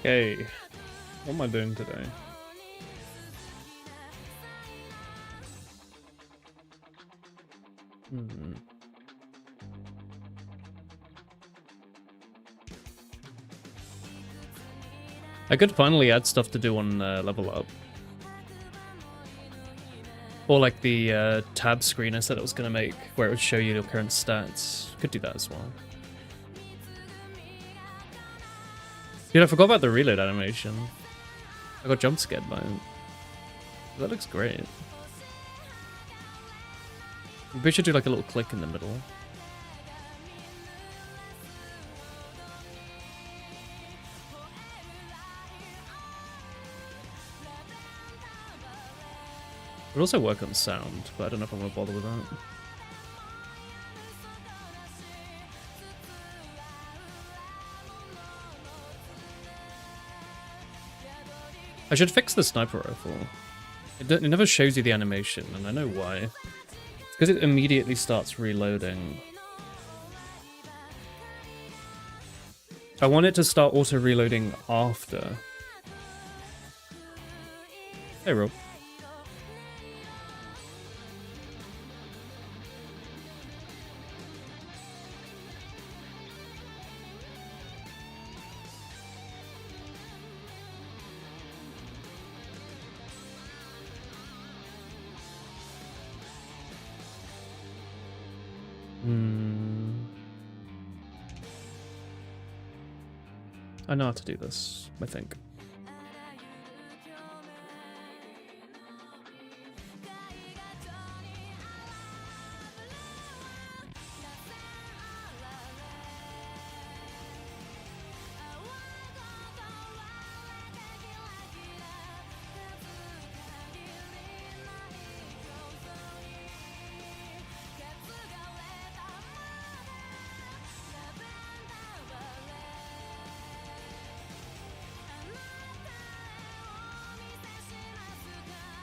Okay, what am I doing today? I could finally add stuff to do on level up. Or like the tab screen I said it was going to make, where it would show you your current stats. Could do that as well. Dude, I forgot about the reload animation. I got jump scared by it. That looks great. We should do like a little click in the middle. It would also work on sound, but I don't know if I'm going to bother with that. I should fix the sniper rifle. It never shows you the animation, and I know why. It's because it immediately starts reloading. I want it to start auto-reloading after. Hey, Rob. I know how to do this, I think.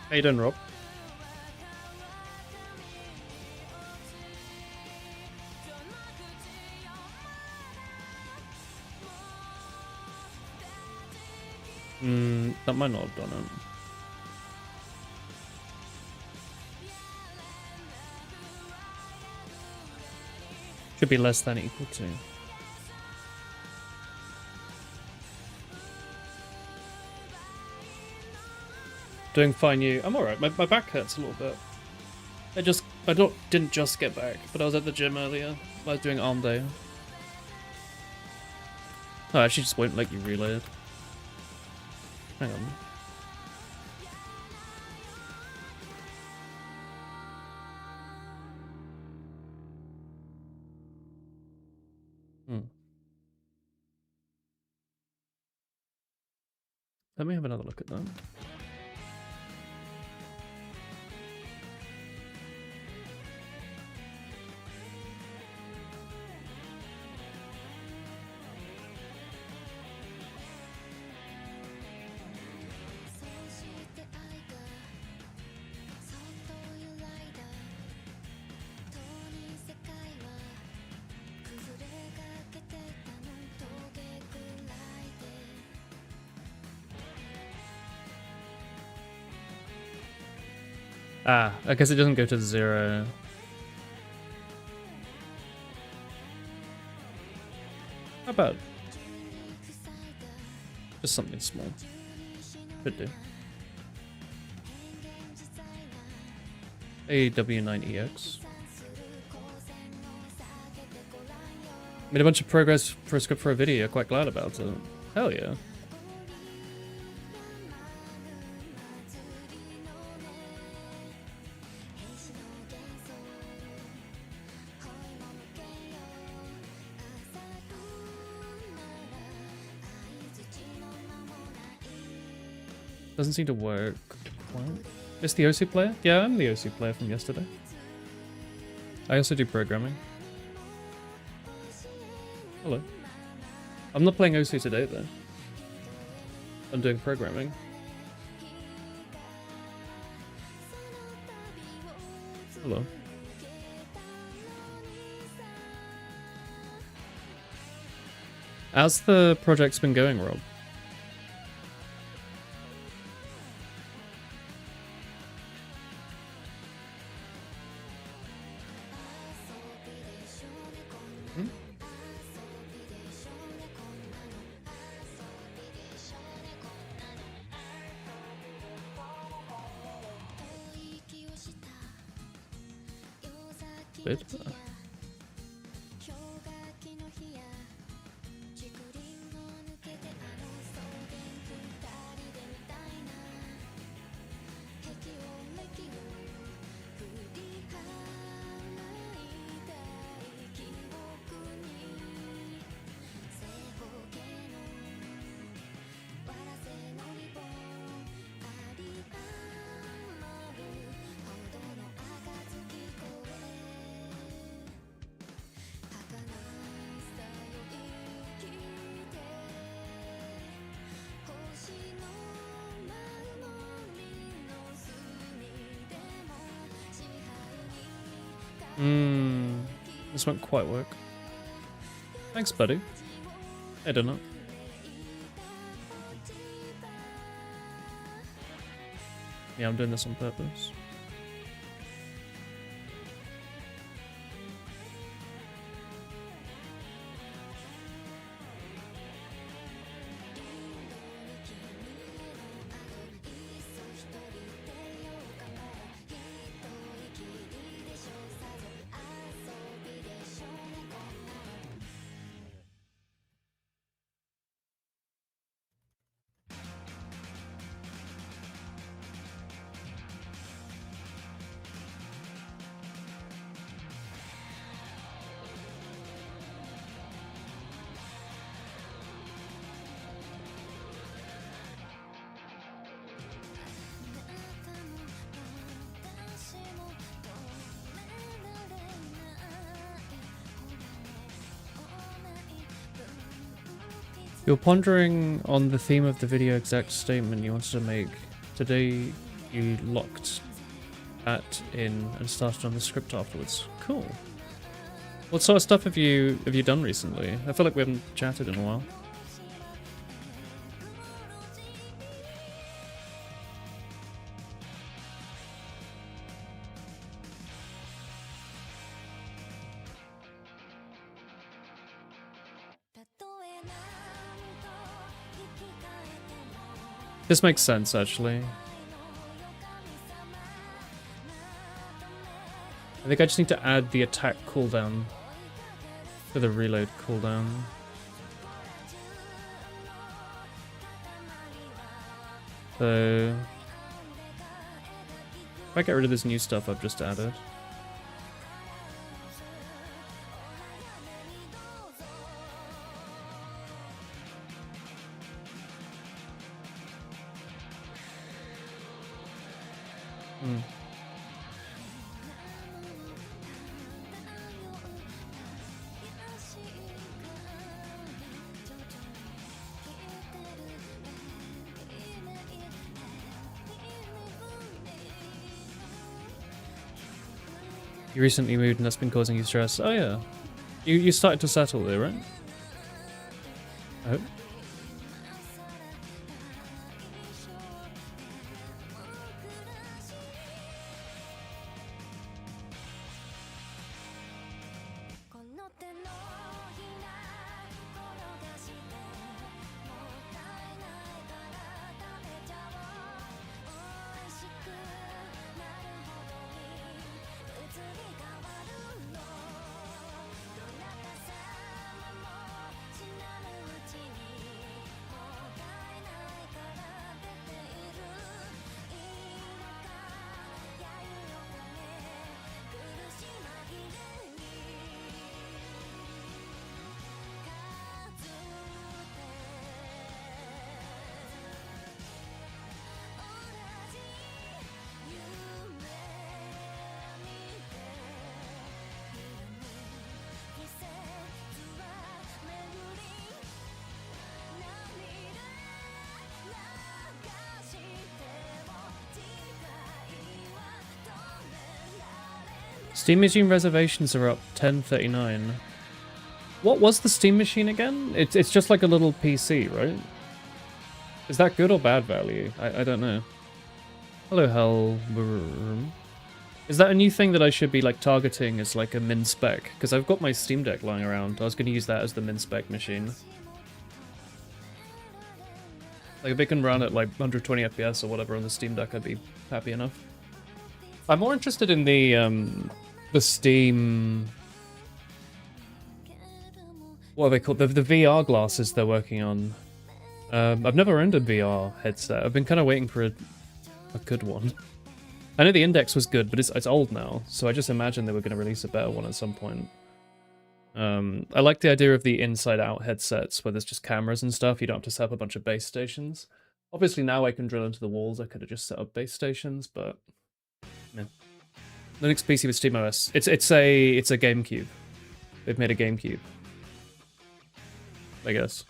How you doing, Rob? That might not have done it. Should be less than equal to. Doing fine, you. I'm alright. My back hurts a little bit. I didn't just get back, but I was at the gym earlier. I was doing arm day. Oh, actually just won't let you reload. Hang on. Let me have another look at that. Ah, I guess it doesn't go to 0. How about just something small? Could do. AW9EX. Made a bunch of progress for a script for a video, quite glad about it. Hell yeah. Doesn't seem to work. What? It's the OC player? Yeah, I'm the OC player from yesterday. I also do programming. Hello. I'm not playing OC today though. I'm doing programming. Hello. How's the project's been going, Rob? Hmm? Bit. This won't quite work. Thanks, buddy. I don't know. Yeah, I'm doing this on purpose. You're pondering on the theme of the video exact statement you wanted to make. Today you locked that in and started on the script afterwards. Cool. What sort of stuff have you done recently? I feel like we haven't chatted in a while. This makes sense, actually. I think I just need to add the attack cooldown to the reload cooldown. So if I get rid of this new stuff I've just added. You recently moved and that's been causing you stress. Oh yeah. You started to settle there, right? I hope. Steam Machine reservations are up 1039. What was the Steam Machine again? It's just like a little PC, right? Is that good or bad value? I don't know. Hello, Hellworm. Is that a new thing that I should be like targeting as like a min spec? Because I've got my Steam Deck lying around. I was going to use that as the min spec machine. Like if it can run at like 120 FPS or whatever on the Steam Deck, I'd be happy enough. I'm more interested in the Steam. What are they called? The VR glasses they're working on. I've never owned a VR headset. I've been kind of waiting for a good one. I know the Index was good, but it's old now, so I just imagined they were going to release a better one at some point. I like the idea of the inside-out headsets where there's just cameras and stuff. You don't have to set up a bunch of base stations. Obviously now I can drill into the walls. I could have just set up base stations, but yeah. Linux PC with SteamOS. It's a GameCube. They've made a GameCube, I guess.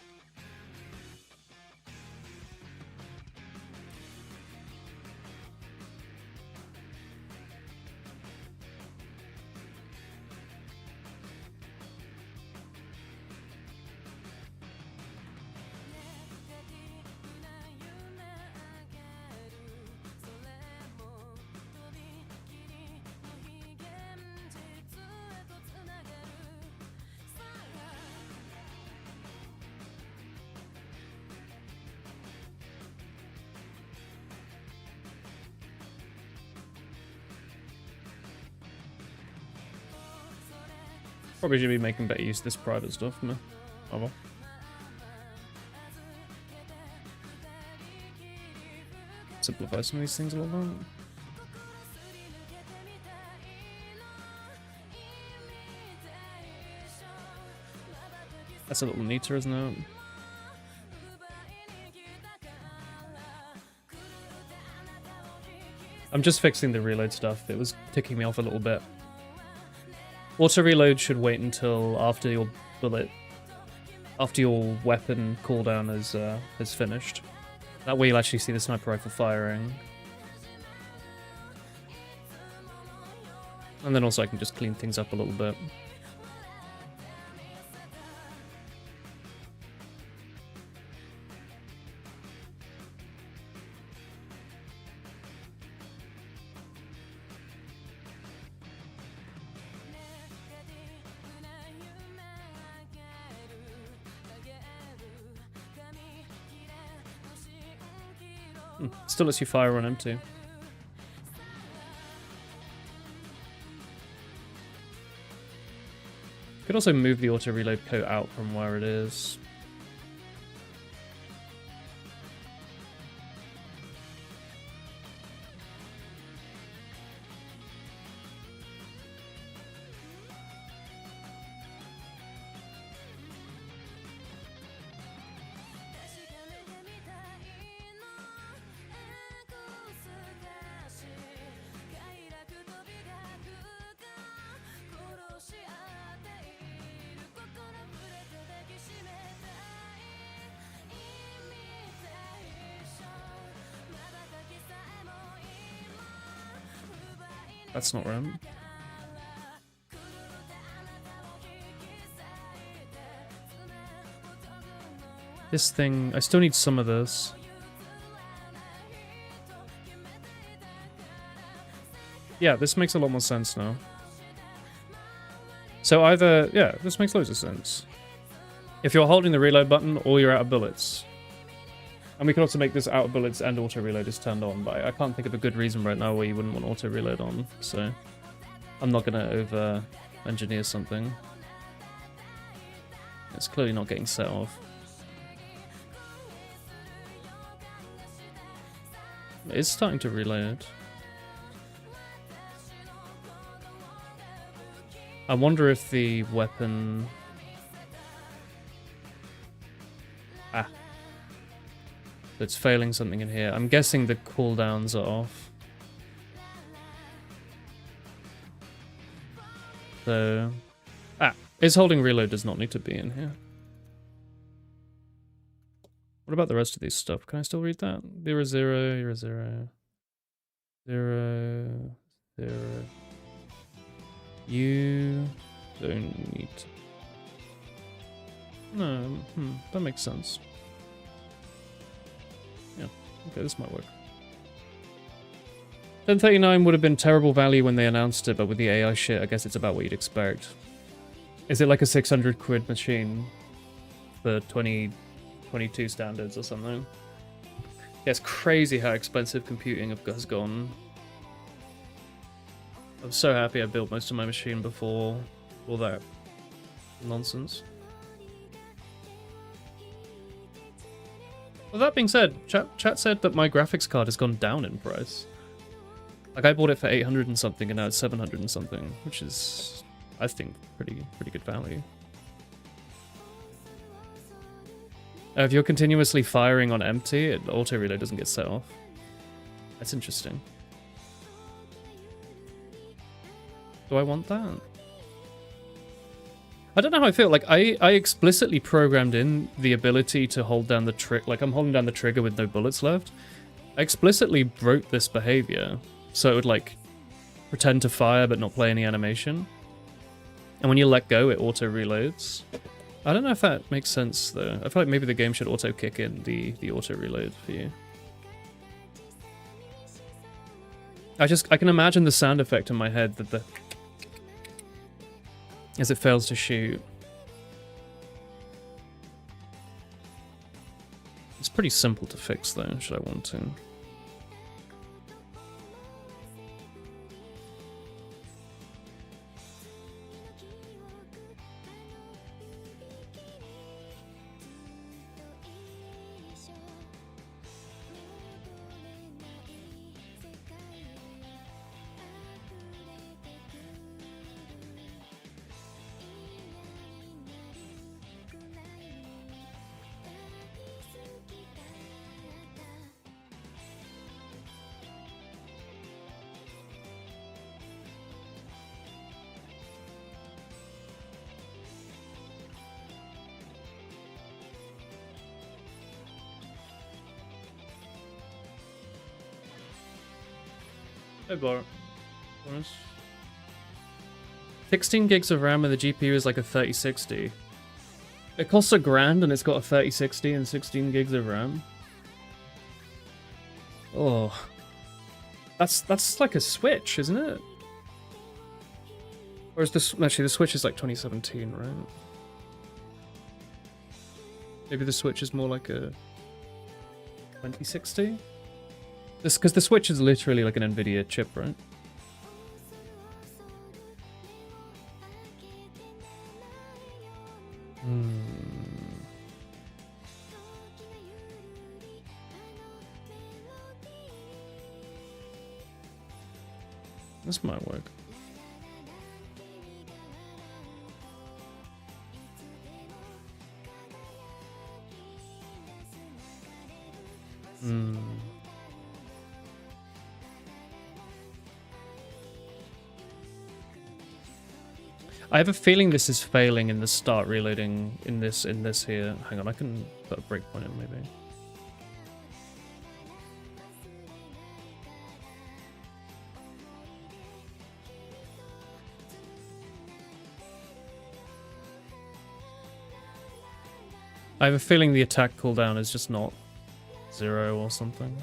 Probably should be making better use of this private stuff, man. Oh well. Simplify some of these things a little bit. That's a little neater, isn't it? I'm just fixing the reload stuff. It was ticking me off a little bit. Auto reload should wait until after your weapon cooldown is finished. That way you'll actually see the sniper rifle firing. And then also I can just clean things up a little bit. Still lets you fire on M2. Could also move the auto reload coat out from where it is. That's not right. This thing, I still need some of this. Yeah, this makes a lot more sense now. So either, yeah, this makes loads of sense. If you're holding the reload button or you're out of bullets. And we can also make this out of bullets and auto reload is turned on, but I can't think of a good reason right now where you wouldn't want auto reload on, so I'm not gonna over engineer something. It's clearly not getting set off. It's starting to reload. I wonder if the weapon... Ah. It's failing something in here. I'm guessing the cooldowns are off. So... Ah. Is holding reload does not need to be in here. What about the rest of these stuff? Can I still read that? 0, 0, 0, 0. 0, 0. You don't need to... No, that makes sense. Yeah, okay, this might work. 1039 would have been terrible value when they announced it, but with the AI shit, I guess it's about what you'd expect. Is it like a 600 quid machine for 2022 standards or something? Yeah, it's crazy how expensive computing has gone. I'm so happy I built most of my machine before all that nonsense. Well, that being said, chat said that my graphics card has gone down in price. Like, I bought it for 800 and something, and now it's 700 and something, which is, I think, pretty good value. If you're continuously firing on empty, auto reload doesn't get set off. That's interesting. Do I want that? I don't know how I feel. Like, I explicitly programmed in the ability to hold down the trigger. Like, I'm holding down the trigger with no bullets left. I explicitly wrote this behavior so it would, like, pretend to fire but not play any animation. And when you let go, it auto-reloads. I don't know if that makes sense, though. I feel like maybe the game should auto-kick in the auto-reload for you. I can imagine the sound effect in my head that the... as it fails to shoot. It's pretty simple to fix, though, should I want to. Hey, Boris. 16 gigs of RAM and the GPU is like a 3060. It costs $1,000 and it's got a 3060 and 16 gigs of RAM. Oh. That's like a Switch, isn't it? Or is this... Actually, the Switch is like 2017, right? Maybe the Switch is more like a 2060? Because the Switch is literally like an NVIDIA chip, right? This might work. I have a feeling this is failing in the start reloading in this here. Hang on, I can put a breakpoint in maybe. I have a feeling the attack cooldown is just not 0 or something.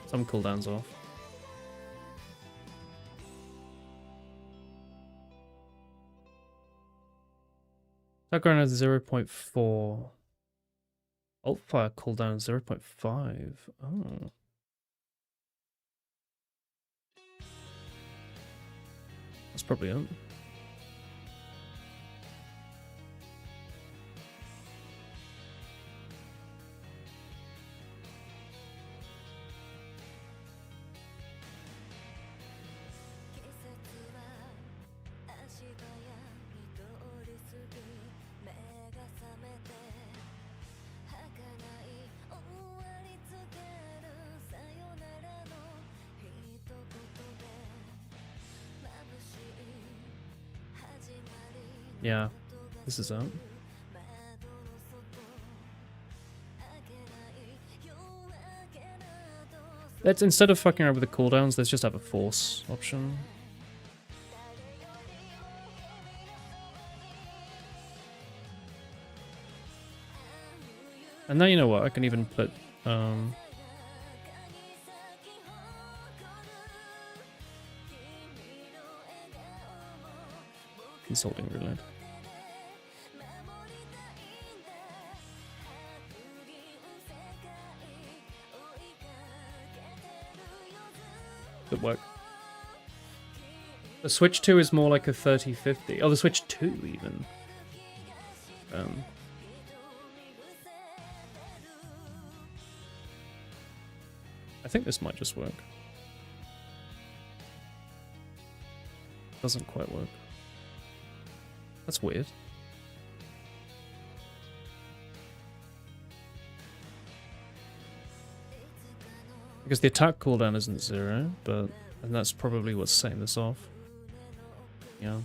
Some cooldowns off. Attack run is 0.4. Alt fire cooldown is 0.5. Oh. That's probably it. Yeah, this is out. Let's, instead of fucking around with the cooldowns, let's just have a force option. And now you know what, I can even put consulting roulette. Good work. The Switch 2 is more like a 30-50. Oh, the Switch 2 even. I think this might just work. Doesn't quite work. That's weird. Because the attack cooldown isn't 0, and that's probably what's setting this off. Yeah.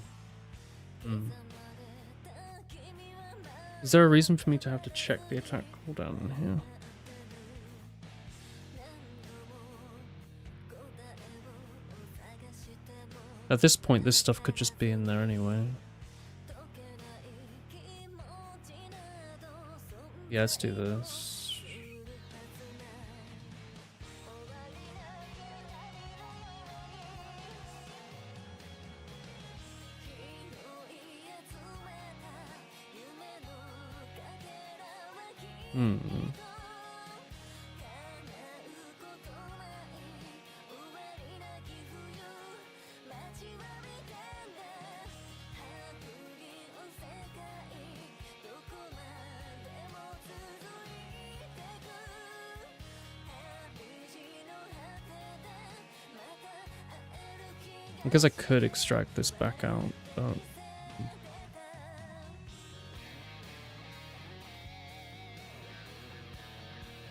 Is there a reason for me to have to check the attack cooldown in here? At this point, this stuff could just be in there anyway. Yeah, let's do this. Because I could extract this back out, but...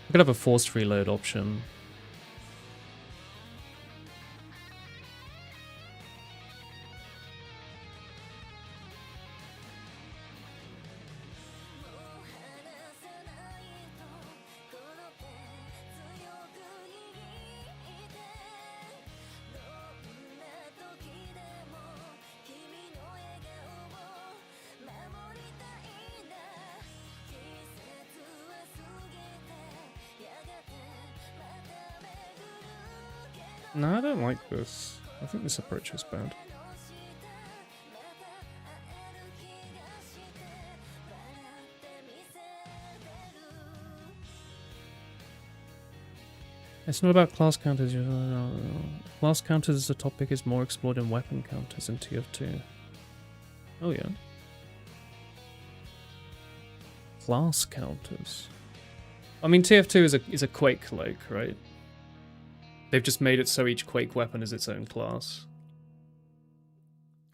I could have a forced reload option. No, I don't like this. I think this approach is bad. It's not about class counters. Class counters as a topic is more explored in weapon counters in TF2. Oh yeah. Class counters. I mean, TF2 is a Quake-like, right? They've just made it so each Quake weapon is its own class.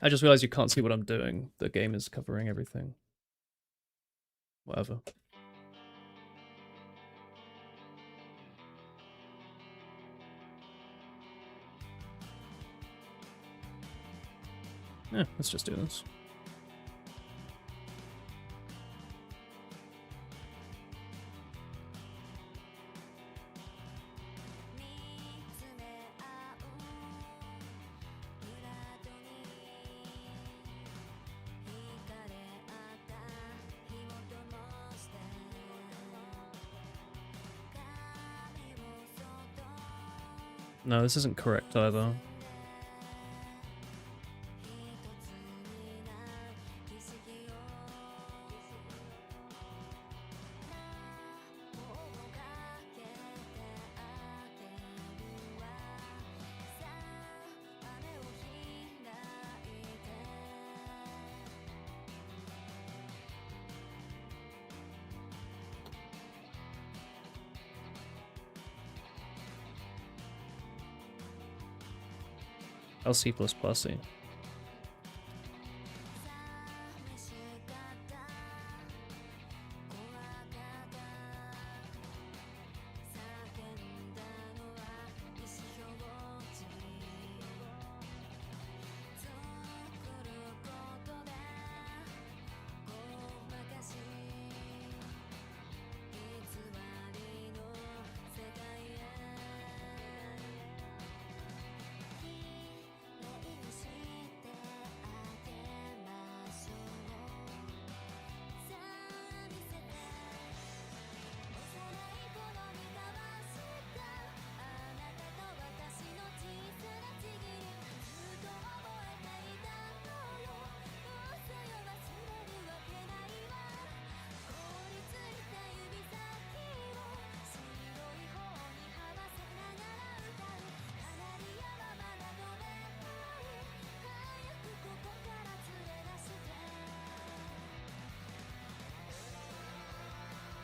I just realized you can't see what I'm doing. The game is covering everything. Whatever. Yeah, let's just do this. No, this isn't correct either. LC++y.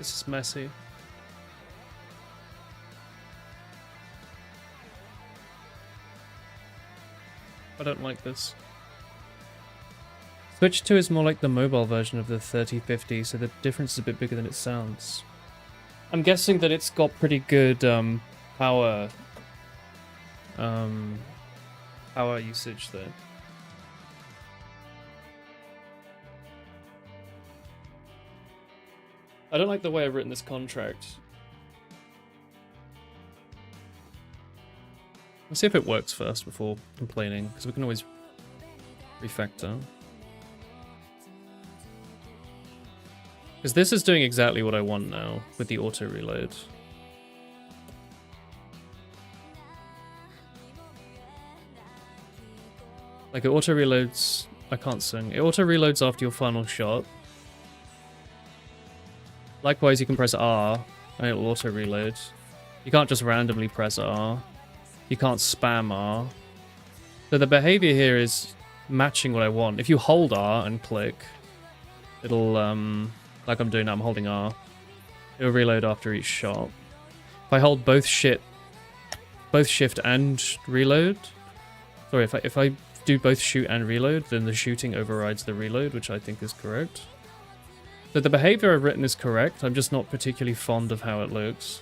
This is messy. I don't like this. Switch 2 is more like the mobile version of the 3050, so the difference is a bit bigger than it sounds. I'm guessing that it's got pretty good power usage there. I don't like the way I've written this contract. Let's see if it works first before complaining, because we can always refactor. Because this is doing exactly what I want now with the auto reload. Like it auto reloads. I can't sing. It auto reloads after your final shot. Likewise, you can press R and it'll auto reload. You can't just randomly press R. You can't spam R. So the behavior here is matching what I want. If you hold R and click, it'll like I'm doing now, I'm holding R. It'll reload after each shot. If I hold both shift and reload, sorry, if I do both shoot and reload, then the shooting overrides the reload, which I think is correct. So the behavior I've written is correct. I'm just not particularly fond of how it looks.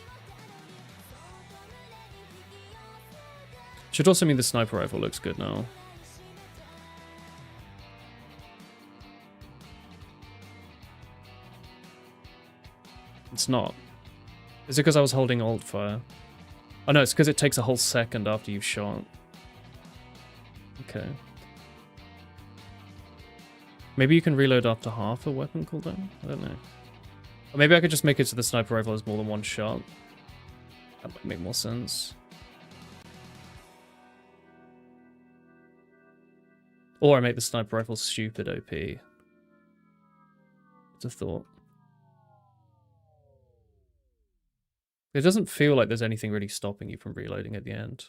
Should also mean the sniper rifle looks good now. It's not. Is it because I was holding alt fire? Oh no, it's because it takes a whole second after you've shot. Okay. Maybe you can reload after half a weapon cooldown? I don't know. Or maybe I could just make it so the sniper rifle has more than one shot. That might make more sense. Or I make the sniper rifle stupid OP. It's a thought. It doesn't feel like there's anything really stopping you from reloading at the end.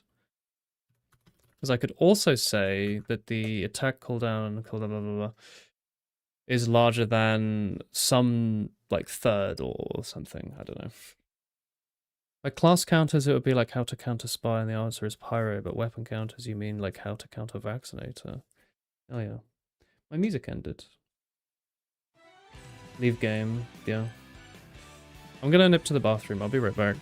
Because I could also say that the attack cooldown, blah, blah, blah, is larger than some, like, third or something. I don't know. Like class counters, it would be like how to counter spy, and the answer is pyro, but weapon counters, you mean like how to counter vaccinator. Oh yeah. My music ended. Leave game, yeah. I'm gonna nip to the bathroom, I'll be right back.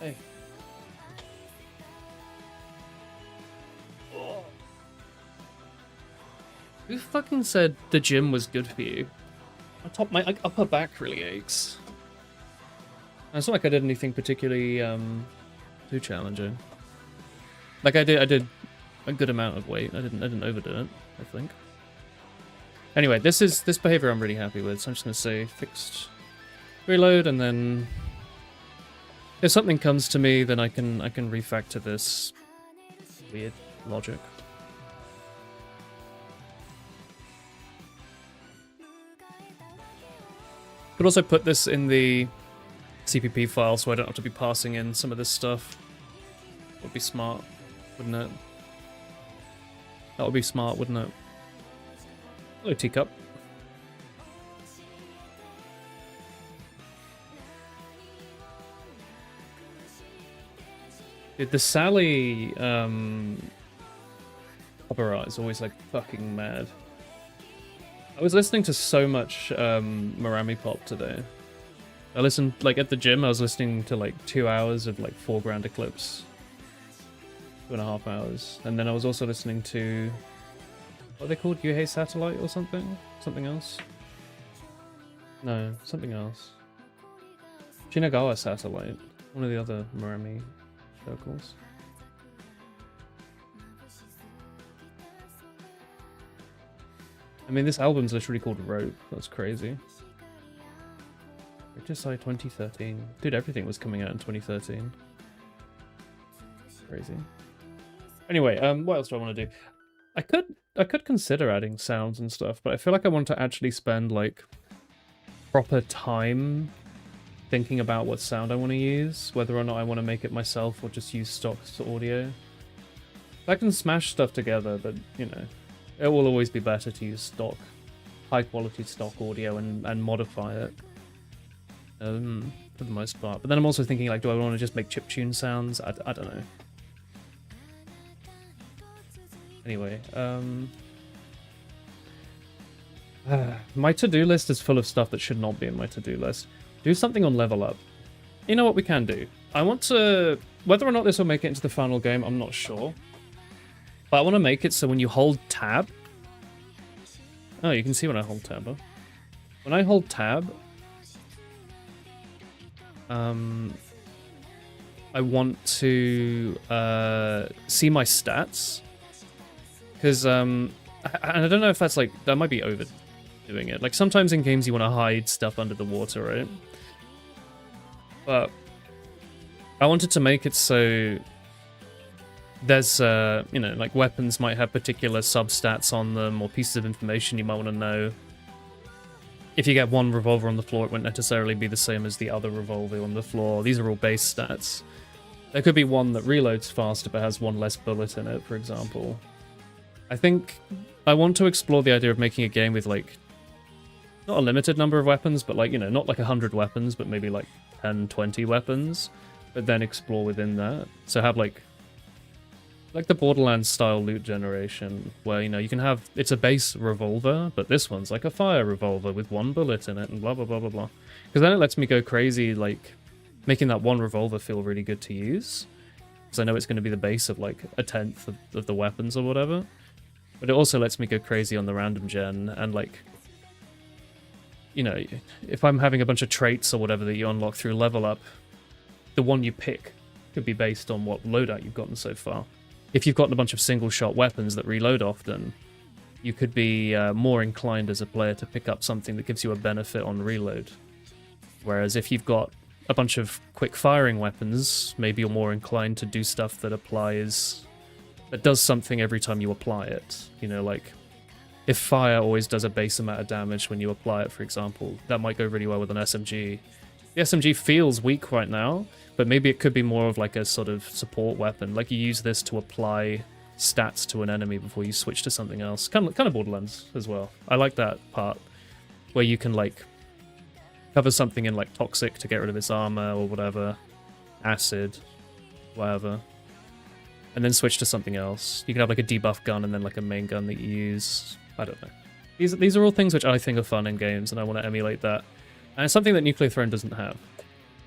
Hey. Oh. Who fucking said the gym was good for you? My upper back really aches. And it's not like I did anything particularly too challenging. Like I did a good amount of weight. I didn't overdo it, I think. Anyway, this behavior I'm really happy with, so I'm just gonna say fixed reload, and then if something comes to me, then I can refactor this weird logic. Could also put this in the CPP file so I don't have to be passing in some of this stuff. Would be smart, wouldn't it? That would be smart, wouldn't it? Hello, teacup. Dude, the Sally opera is always like fucking mad. I was listening to so much Marami pop today. I listened, like at the gym, I was listening to like 2 hours of like foreground Eclipse. 2.5 hours. And then I was also listening to, what are they called? Yuhei Satellite or something? Something else? No, something else. Shinagawa Satellite. One of the other Marami circles. I mean, this album's literally called Rope. That's crazy. Regicide 2013. Dude, everything was coming out in 2013. Crazy. Anyway, what else do I want to do? I could consider adding sounds and stuff, but I feel like I want to actually spend like proper time thinking about what sound I want to use, whether or not I want to make it myself or just use stock audio. I can smash stuff together, but you know, it will always be better to use stock, high quality stock audio and modify it for the most part. But then I'm also thinking like, do I want to just make chiptune sounds? I don't know. Anyway, my to-do list is full of stuff that should not be in my to-do list. Do something on level up. You know what we can do? I want to... Whether or not this will make it into the final game, I'm not sure. But I want to make it so when you hold tab... Oh, you can see when I hold tab, huh? When I hold tab... I want to see my stats. Because, and I don't know if that's like... That might be overdoing it. Like, sometimes in games you want to hide stuff under the water, right? But I wanted to make it so there's, you know, like weapons might have particular substats on them or pieces of information you might want to know. If you get one revolver on the floor, it wouldn't necessarily be the same as the other revolver on the floor. These are all base stats. There could be one that reloads faster but has one less bullet in it, for example. I think I want to explore the idea of making a game with, like, not a limited number of weapons, but, like, you know, not like 100 weapons, but maybe, like, 10, 20 weapons, but then explore within that. So have, like the Borderlands-style loot generation, where, you know, you can have... It's a base revolver, but this one's like a fire revolver with one bullet in it, and blah, blah, blah, blah, blah. Because then it lets me go crazy, like, making that one revolver feel really good to use. Because I know it's going to be the base of, like, 1/10 of the weapons or whatever. But it also lets me go crazy on the random gen, and, like... You know, if I'm having a bunch of traits or whatever that you unlock through level up, the one you pick could be based on what loadout you've gotten so far. If you've gotten a bunch of single-shot weapons that reload often, you could be more inclined as a player to pick up something that gives you a benefit on reload. Whereas if you've got a bunch of quick-firing weapons, maybe you're more inclined to do stuff that does something every time you apply it. You know, like... If fire always does a base amount of damage when you apply it, for example, that might go really well with an SMG. The SMG feels weak right now, but maybe it could be more of like a sort of support weapon. Like you use this to apply stats to an enemy before you switch to something else. Kind of Borderlands as well. I like that part, where you can like cover something in like toxic to get rid of its armor or whatever, acid, whatever. And then switch to something else. You can have like a debuff gun and then like a main gun that you use. I don't know. These are all things which I think are fun in games, and I want to emulate that. And it's something that Nuclear Throne doesn't have.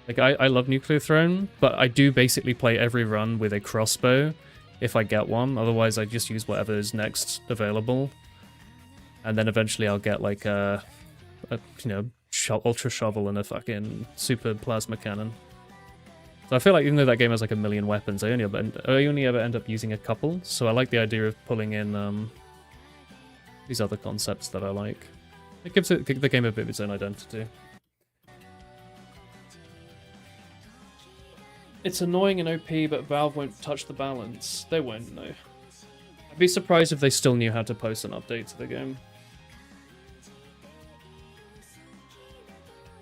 Like, I love Nuclear Throne, but I do basically play every run with a crossbow, if I get one. Otherwise, I just use whatever is next available. And then eventually I'll get, like, a you know, ultra shovel and a fucking super plasma cannon. So I feel like even though that game has like a million weapons, I only ever end up using a couple. So I like the idea of pulling in these other concepts that I like. It gives the game a bit of its own identity. It's annoying and OP, but Valve won't touch the balance. They won't, no. I'd be surprised if they still knew how to post an update to the game.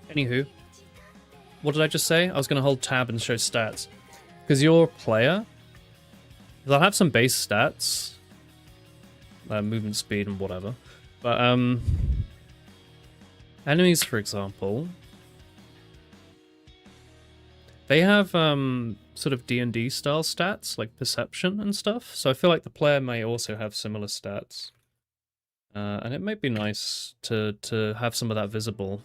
Anywho, what did I just say? I was going to hold tab and show stats. Because your player, they'll have some base stats, movement speed and whatever. But enemies, for example, they have sort of D&D style stats, like perception and stuff. So I feel like the player may also have similar stats. And it might be nice to have some of that visible.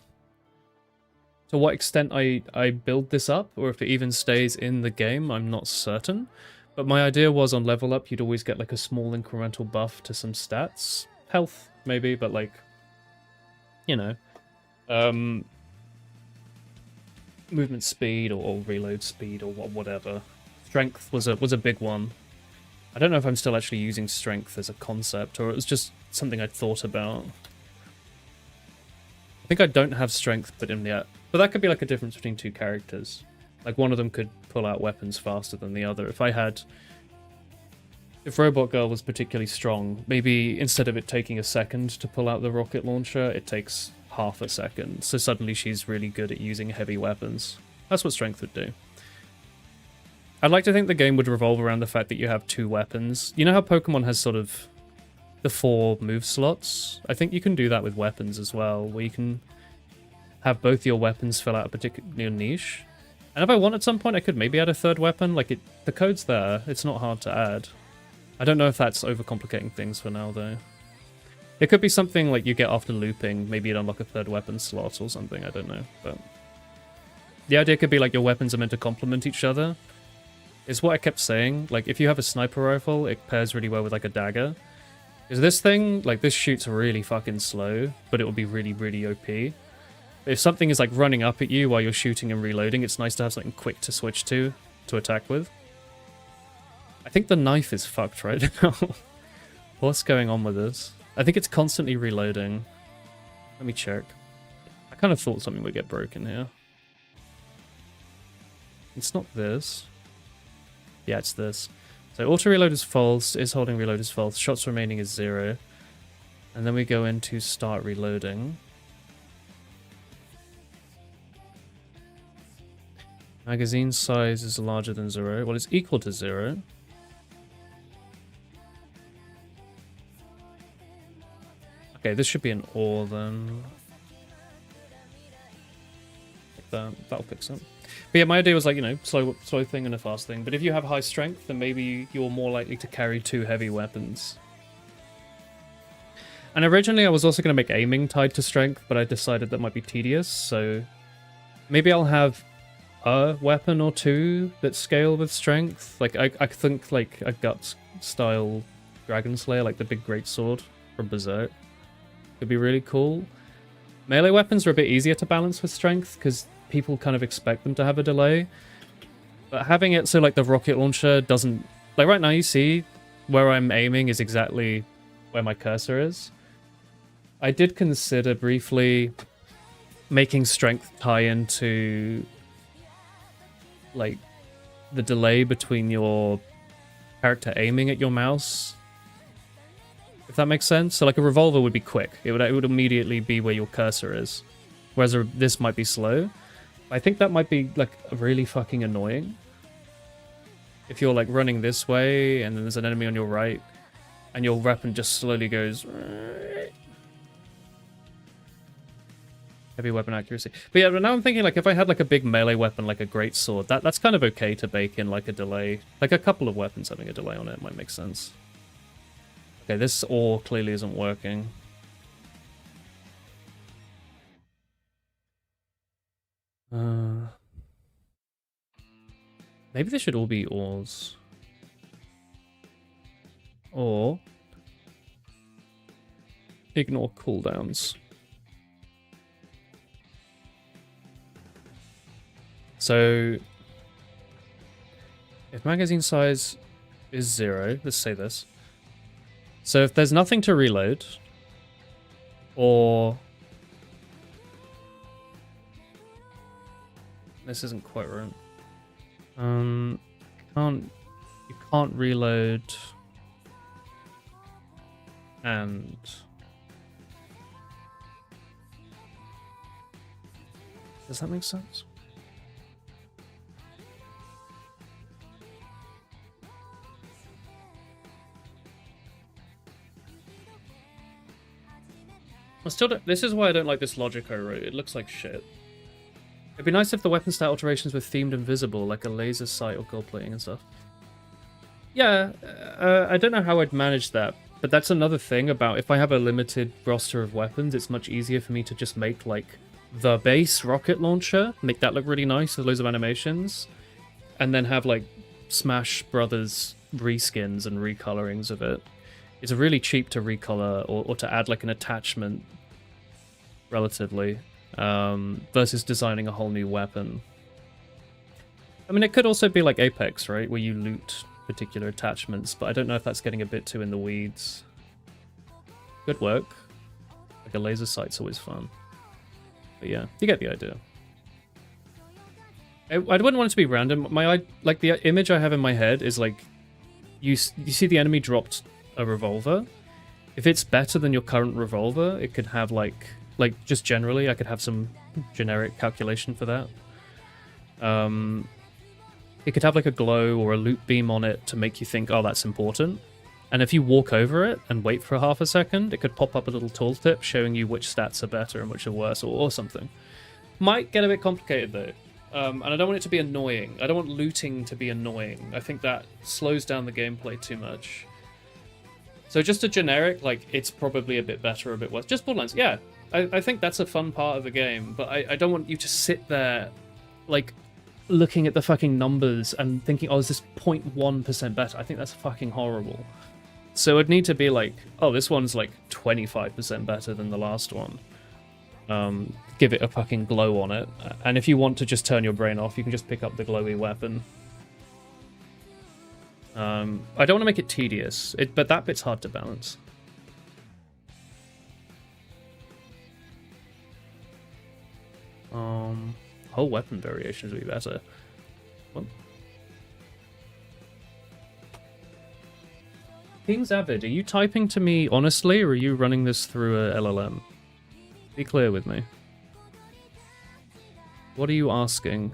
To what extent I build this up, or if it even stays in the game, I'm not certain. But my idea was on level up, you'd always get like a small incremental buff to some stats. Health, maybe, but like, you know. Movement speed or reload speed or whatever. Strength was a big one. I don't know if I'm still actually using strength as a concept, or it was just something I'd thought about. I think I don't have strength put in yet. But that could be like a difference between two characters. Like one of them could pull out weapons faster than the other. If Robot Girl was particularly strong, maybe instead of it taking a second to pull out the rocket launcher, it takes half a second. So suddenly she's really good at using heavy weapons. That's what strength would do. I'd like to think the game would revolve around the fact that you have two weapons. You know how Pokemon has sort of the 4 move slots? I think you can do that with weapons as well, where you can have both your weapons fill out a particular niche. And if I want at some point, I could maybe add a third weapon. Like, the code's there. It's not hard to add. I don't know if that's overcomplicating things for now, though. It could be something like you get after looping. Maybe you'd unlock a third weapon slot or something. I don't know. But the idea could be like your weapons are meant to complement each other. It's what I kept saying. Like, if you have a sniper rifle, it pairs really well with like a dagger. Because this thing, like, this shoots really fucking slow, but it will be really, really OP. If something is like running up at you while you're shooting and reloading, it's nice to have something quick to switch to attack with. I think the knife is fucked right now. What's going on with this? I think it's constantly reloading. Let me check. I kind of thought something would get broken here. It's not this. Yeah, it's this. So auto reload is false, is holding reload is false, shots remaining is 0. And then we go into start reloading. Magazine size is larger than 0. Well, it's equal to 0. Okay, this should be an OR then. Like that. That'll fix it. But yeah, my idea was like, you know, slow thing and a fast thing. But if you have high strength, then maybe you're more likely to carry 2 heavy weapons. And originally I was also going to make aiming tied to strength, but I decided that might be tedious, so maybe I'll have a weapon or 2 that scale with strength. Like, I think like a gut-style Dragon Slayer, like the big greatsword from Berserk, could be really cool. Melee weapons are a bit easier to balance with strength, because people kind of expect them to have a delay. But having it so like the rocket launcher doesn't... Like right now you see where I'm aiming is exactly where my cursor is. I did consider briefly making strength tie into like the delay between your character aiming at your mouse, if that makes sense. So like a revolver would be quick. It would immediately be where your cursor is, whereas this might be slow. I think that might be like really fucking annoying if you're like running this way and then there's an enemy on your right and your weapon just slowly goes heavy weapon accuracy. But yeah, but now I'm thinking like if I had like a big melee weapon like a greatsword, that's kind of okay to bake in like a delay. Like a couple of weapons having a delay on it might make sense. Okay, this OR clearly isn't working. Maybe they should all be ORs. Or ignore cooldowns. So If magazine size is 0, let's say this. So if there's nothing to reload, or... This isn't quite right. You can't reload, and... Does that make sense? I still don't, this is why I don't like this logic I wrote. It looks like shit. It'd be nice if the weapon stat alterations were themed and visible, like a laser sight or gold plating and stuff. Yeah, I don't know how I'd manage that, but that's another thing about if I have a limited roster of weapons, it's much easier for me to just make, like, the base rocket launcher, make that look really nice with loads of animations, and then have, like, Smash Brothers reskins and recolorings of it. It's really cheap to recolor or to add, like, an attachment, relatively, versus designing a whole new weapon. I mean, it could also be like Apex, right, where you loot particular attachments, but I don't know if that's getting a bit too in the weeds. Good work. Like a laser sight's always fun. But yeah, you get the idea. I wouldn't want it to be random. Like, the image I have in my head is like, you see the enemy dropped a revolver. If it's better than your current revolver, it could have like just generally, I could have some generic calculation for that. It could have like a glow or a loot beam on it to make you think, oh, that's important. And if you walk over it and wait for half a second, it could pop up a little tooltip showing you which stats are better and which are worse, or something. Might get a bit complicated though. And I don't want it to be annoying. I don't want looting to be annoying. I think that slows down the gameplay too much. So just a generic, like, it's probably a bit better or a bit worse. Just Borderlands, yeah. I think that's a fun part of the game, but I don't want you to sit there, like, looking at the fucking numbers and thinking, oh, is this 0.1% better? I think that's fucking horrible. So it'd need to be like, oh, this one's like 25% better than the last one. Give it a fucking glow on it. And if you want to just turn your brain off, you can just pick up the glowy weapon. I don't want to make it tedious, but that bit's hard to balance. Whole weapon variations would be better. What? King's Avid, are you typing to me honestly, or are you running this through a LLM? Be clear with me. What are you asking?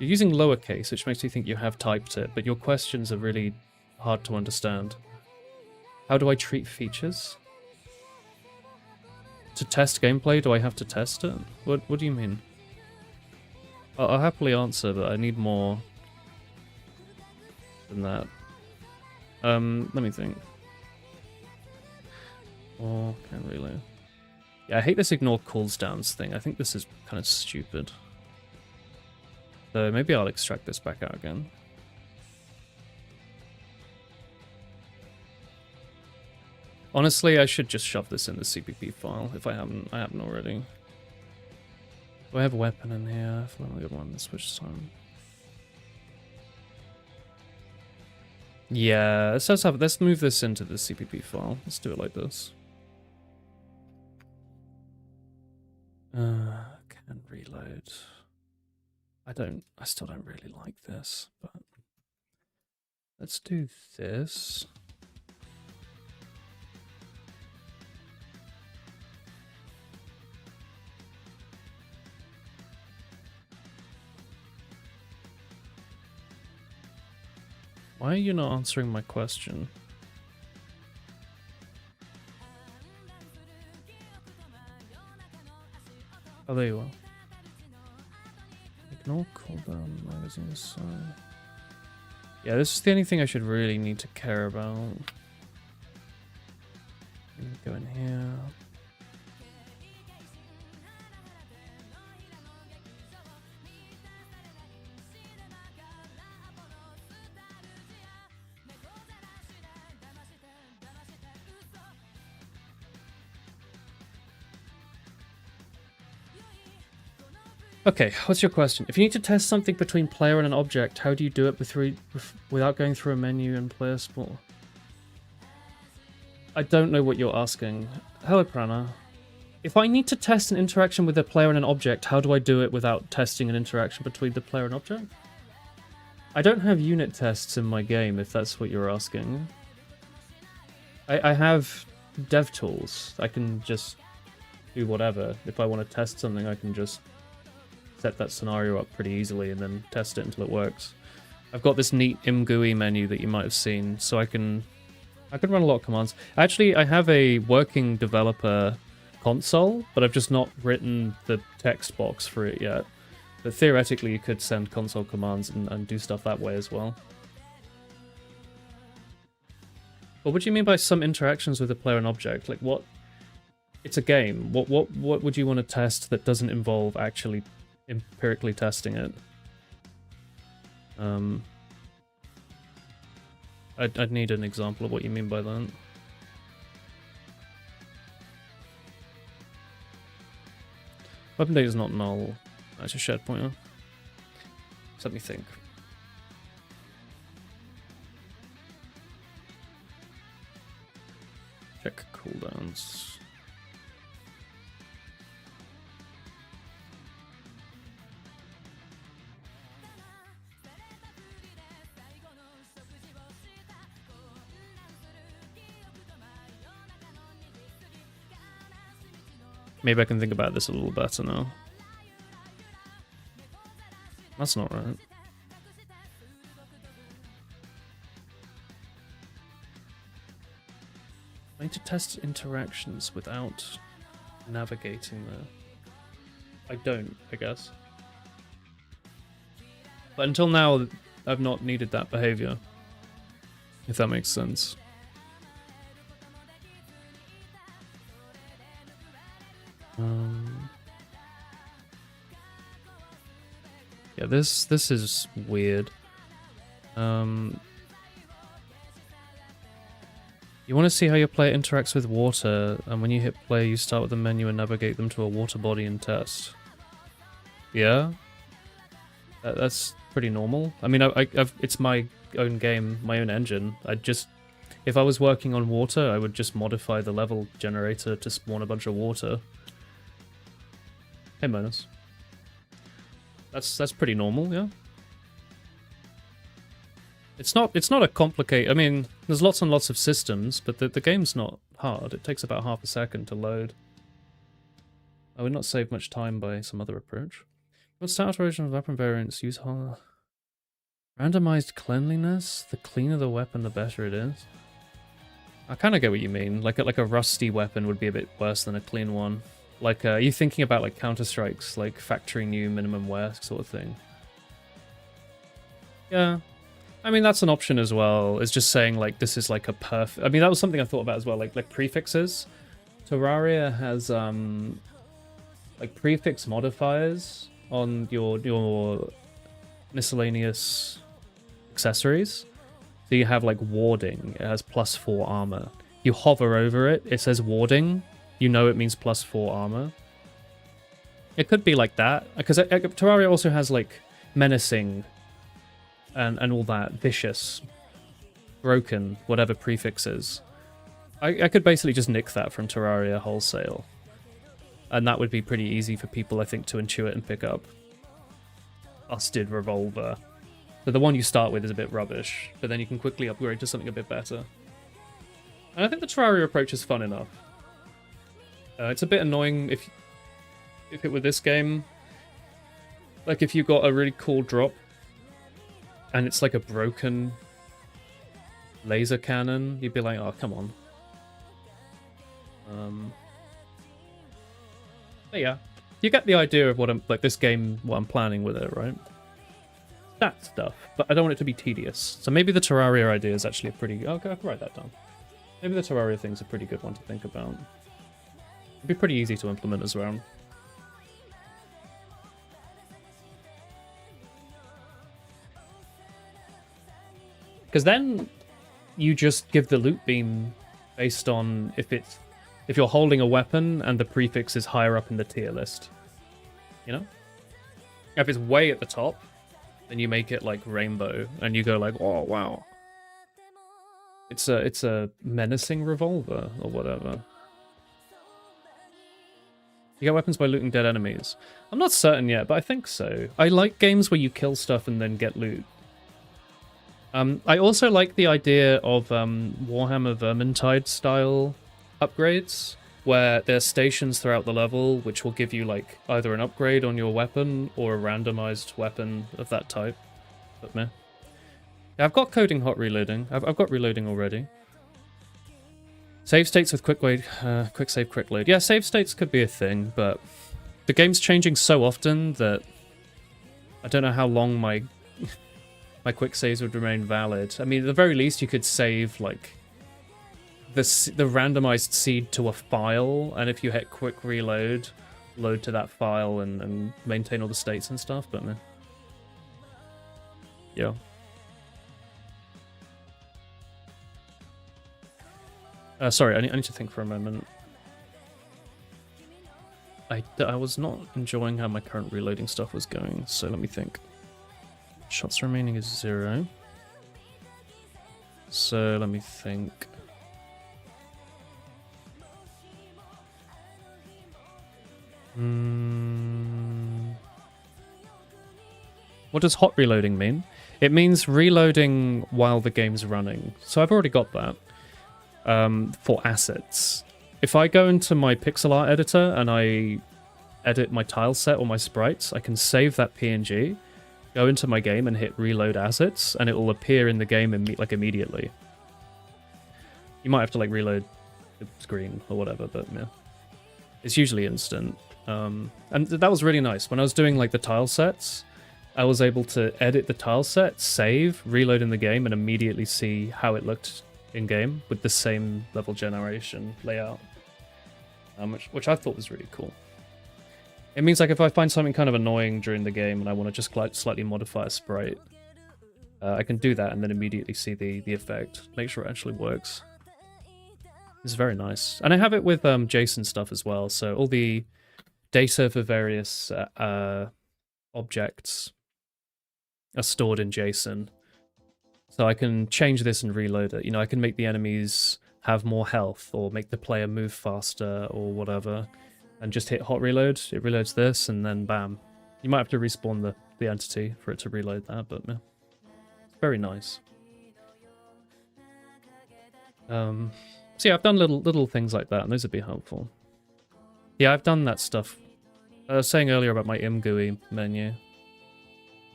You're using lowercase, which makes me think you have typed it, but your questions are really hard to understand. How do I treat features? To test gameplay, do I have to test it? What do you mean? I'll happily answer, but I need more than that. Let me think. Oh, can't really. Yeah, I hate this ignore cooldowns thing. I think this is kind of stupid. So maybe I'll extract this back out again. Honestly, I should just shove this in the CPP file if I haven't already. Do I have a weapon in here? If I only got one, switch time. Yeah, let's move this into the CPP file. Let's do it like this. Can reload. I still don't really like this, but let's do this. Why are you not answering my question? Oh, there you are. Ignore cooldown magazine side. Yeah, this is the only thing I should really need to care about. Go in here. Okay, what's your question? If you need to test something between player and an object, how do you do it without going through a menu and player sport? I don't know what you're asking. Hello, Prana. If I need to test an interaction with a player and an object, how do I do it without testing an interaction between the player and object? I don't have unit tests in my game, if that's what you're asking. I have dev tools. I can just do whatever. If I want to test something, I can just set that scenario up pretty easily and then test it until it works. I've got this neat imgui menu that you might have seen, so I can run a lot of commands. Actually, I have a working developer console, but I've just not written the text box for it yet. But theoretically, you could send console commands and do stuff that way as well. What would you mean by some interactions with a player and object? Like what? It's a game. What would you want to test that doesn't involve actually empirically testing it? I'd need an example of what you mean by that. Weapon data is not null. That's a shared pointer. So let me think. Check cooldowns. Maybe I can think about this a little better now. That's not right. I need to test interactions without navigating there. I don't, I guess. But until now, I've not needed that behavior. If that makes sense. Yeah, this is weird. You want to see how your player interacts with water, and when you hit play, you start with the menu and navigate them to a water body and test. Yeah? That's pretty normal. I mean, it's my own game, my own engine. If I was working on water, I would just modify the level generator to spawn a bunch of water. Hey, Minus. That's pretty normal, yeah? It's not a complicated... I mean, there's lots and lots of systems, but the game's not hard. It takes about half a second to load. I would not save much time by some other approach. What's the alteration of weapon variants? Use randomized cleanliness? The cleaner the weapon, the better it is. I kind of get what you mean. Like a rusty weapon would be a bit worse than a clean one. Like, are you thinking about like Counter-Strike's like factory new minimum wear sort of thing? Yeah. I mean, that's an option as well. It's just saying like this is like a perfect... I mean, that was something I thought about as well, like prefixes. Terraria has like prefix modifiers on your miscellaneous accessories. So you have like warding, it has +4 armor. You hover over it, it says warding. You know it means +4 armor. It could be like that, because Terraria also has like menacing and all that, vicious, broken, whatever prefixes. I could basically just nick that from Terraria wholesale. And that would be pretty easy for people, I think, to intuit and pick up. Busted revolver. So the one you start with is a bit rubbish, but then you can quickly upgrade to something a bit better. And I think the Terraria approach is fun enough. It's a bit annoying if it were this game. Like if you got a really cool drop and it's like a broken laser cannon, you'd be like, oh, come on. But yeah, you get the idea of what I'm what I'm planning with it, right? That stuff, but I don't want it to be tedious. So maybe the Terraria idea is actually a pretty... Okay, I can write that down. Maybe the Terraria thing's a pretty good one to think about. It'd be pretty easy to implement as well. Because then you just give the loot beam based on if you're holding a weapon and the prefix is higher up in the tier list. You know? If it's way at the top, then you make it like rainbow, and you go like, oh wow. It's a menacing revolver or whatever. You get weapons by looting dead enemies. I'm not certain yet, but I think so. I like games where you kill stuff and then get loot. I also like the idea of Warhammer Vermintide style upgrades, where there's stations throughout the level which will give you like either an upgrade on your weapon or a randomized weapon of that type. But meh. Yeah, I've got coding hot reloading. I've got reloading already. Save states with quick save, quick load. Yeah, save states could be a thing, but the game's changing so often that I don't know how long my my quick saves would remain valid. I mean, at the very least, you could save like the randomized seed to a file, and if you hit quick reload, load to that file and maintain all the states and stuff. But man, yeah. Sorry, I need to think for a moment. I was not enjoying how my current reloading stuff was going, so let me think. Shots remaining is 0. So let me think. What does hot reloading mean? It means reloading while the game's running. So I've already got that. For assets. If I go into my pixel art editor and I edit my tile set or my sprites, I can save that PNG, go into my game and hit reload assets, and it will appear in the game immediately. You might have to like reload the screen or whatever, but yeah, it's usually instant. And that was really nice. When I was doing like the tile sets, I was able to edit the tile set, save, reload in the game, and immediately see how it looked in-game with the same level generation layout, which I thought was really cool. It means like if I find something kind of annoying during the game and I want to just slightly modify a sprite, I can do that and then immediately see the effect, make sure it actually works. It's very nice. And I have it with JSON stuff as well, so all the data for various objects are stored in JSON. So I can change this and reload it. You know, I can make the enemies have more health or make the player move faster or whatever. And just hit hot reload. It reloads this and then bam. You might have to respawn the entity for it to reload that, but yeah. It's very nice. So yeah, I've done little things like that and those would be helpful. Yeah, I've done that stuff. I was saying earlier about my imGUI menu.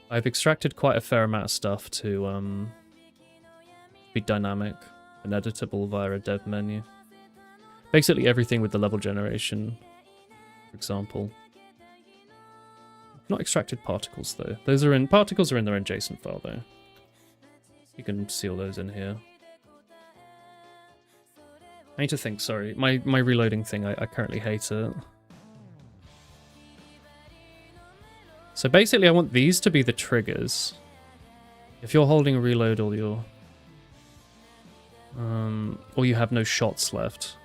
I've extracted quite a fair amount of stuff to be dynamic and editable via a dev menu. Basically everything with the level generation, for example. Not extracted particles though. Particles are in their own JSON file though. You can see all those in here. I need to think, sorry. My reloading thing, I currently hate it. So basically I want these to be the triggers. If you're holding reload or you're... or you have no shots left.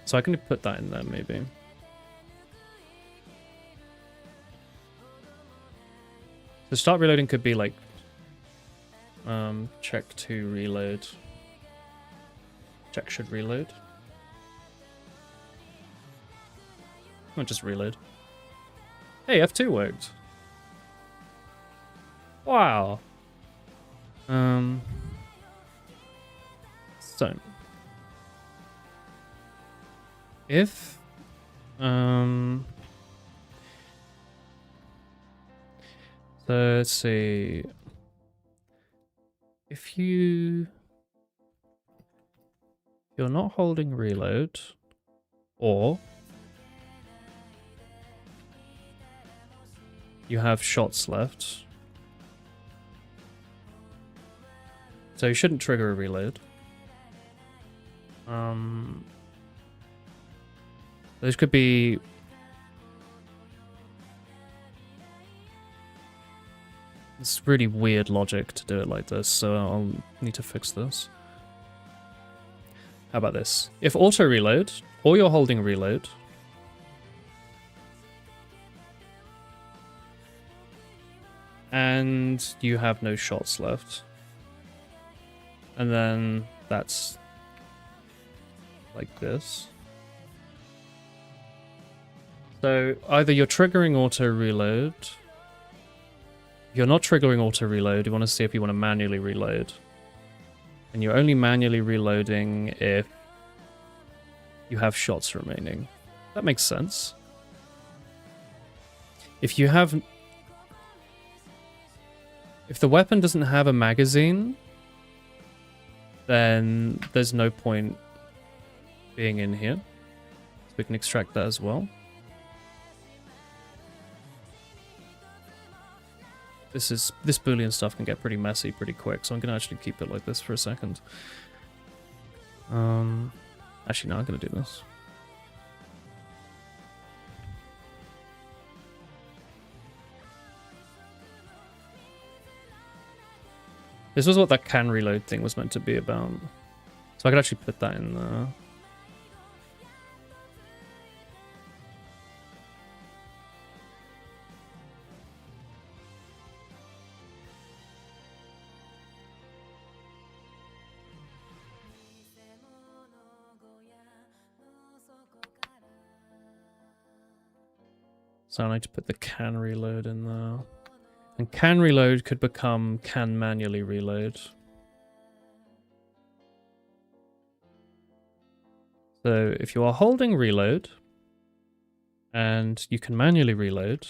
So I can put that in there maybe. So start reloading could be like check to reload. Check should reload. Or just reload. Hey, F2 worked. Wow. So if so let's see, if you're not holding reload, or you have shots left, so you shouldn't trigger a reload. Those could be... It's really weird logic to do it like this, so I'll need to fix this. How about this? If auto reload, or you're holding reload, and you have no shots left. And then that's like this. So either you're triggering auto reload. If you're not triggering auto reload, you want to see if you want to manually reload. And you're only manually reloading if you have shots remaining. That makes sense. If you have... If the weapon doesn't have a magazine, then there's no point being in here. So we can extract that as well. This Boolean stuff can get pretty messy pretty quick, so I'm gonna actually keep it like this for a second. Actually, no, I'm gonna do this. This was what that can reload thing was meant to be about. So I could actually put that in there. So I need to put the can reload in there. And can reload could become can manually reload. So if you are holding reload, and you can manually reload,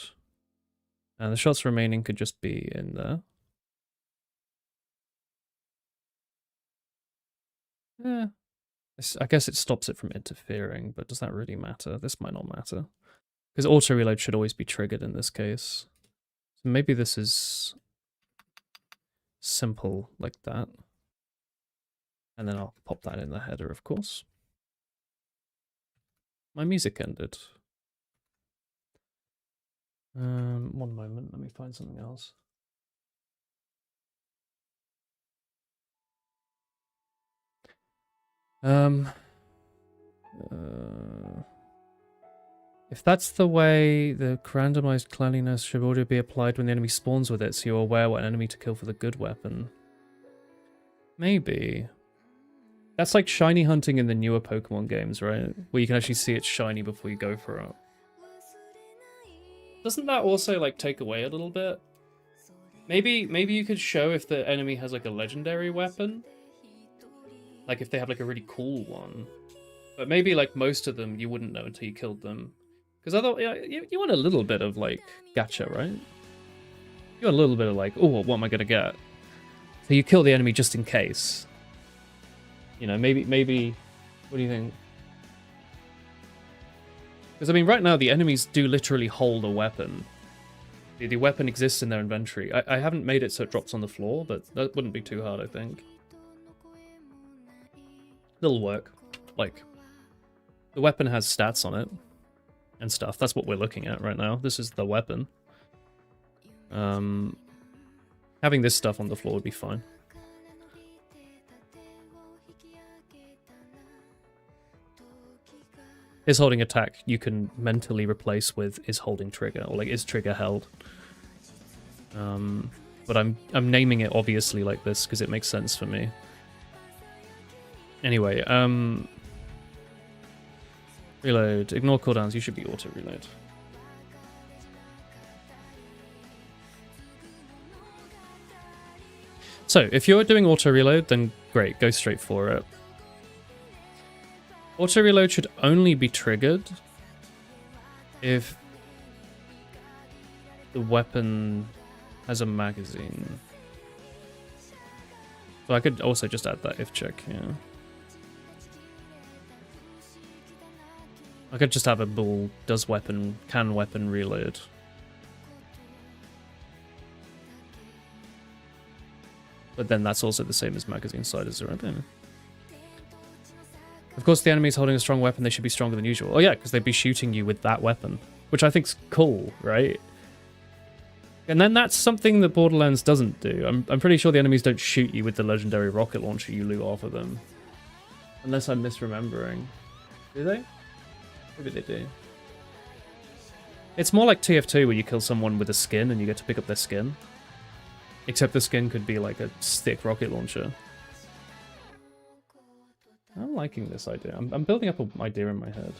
and the shots remaining could just be in there. Yeah. I guess it stops it from interfering, but does that really matter? This might not matter. Because auto reload should always be triggered in this case. So maybe this is simple like that. And then I'll pop that in the header, of course. My music ended. One moment, let me find something else. If that's the way, the randomized cleanliness should already be applied when the enemy spawns with it, so you're aware what enemy to kill for the good weapon. Maybe. That's like shiny hunting in the newer Pokemon games, right? Where you can actually see it's shiny before you go for it. Doesn't that also like take away a little bit? Maybe you could show if the enemy has like a legendary weapon. Like if they have like a really cool one. But maybe like most of them you wouldn't know until you killed them. Because otherwise, you want a little bit of like gacha, right? You want a little bit of like, oh, what am I gonna get? So you kill the enemy just in case. You know, maybe. What do you think? Because I mean, right now the enemies do literally hold a weapon. The weapon exists in their inventory. I haven't made it so it drops on the floor, but that wouldn't be too hard, I think. It'll work. Like, the weapon has stats on it and stuff. That's what we're looking at right now. This is the weapon. Having this stuff on the floor would be fine. Is holding attack you can mentally replace with is holding trigger, or like is trigger held. But I'm naming it obviously like this because it makes sense for me. Anyway, reload. Ignore cooldowns. You should be auto reload. So if you're doing auto reload, then great, go straight for it. Auto reload should only be triggered if the weapon has a magazine. So I could also just add that if check, yeah. I could just have a bool does weapon, can weapon reload. But then that's also the same as magazine side as zero. Of course, the enemy's holding a strong weapon, they should be stronger than usual. Oh yeah, because they'd be shooting you with that weapon, which I think's cool, right? And then that's something that Borderlands doesn't do. I'm pretty sure the enemies don't shoot you with the legendary rocket launcher you loot off of them. Unless I'm misremembering. Do they? Maybe they do. It's more like TF2 where you kill someone with a skin and you get to pick up their skin. Except the skin could be like a stick rocket launcher. I'm liking this idea. I'm building up an idea in my head.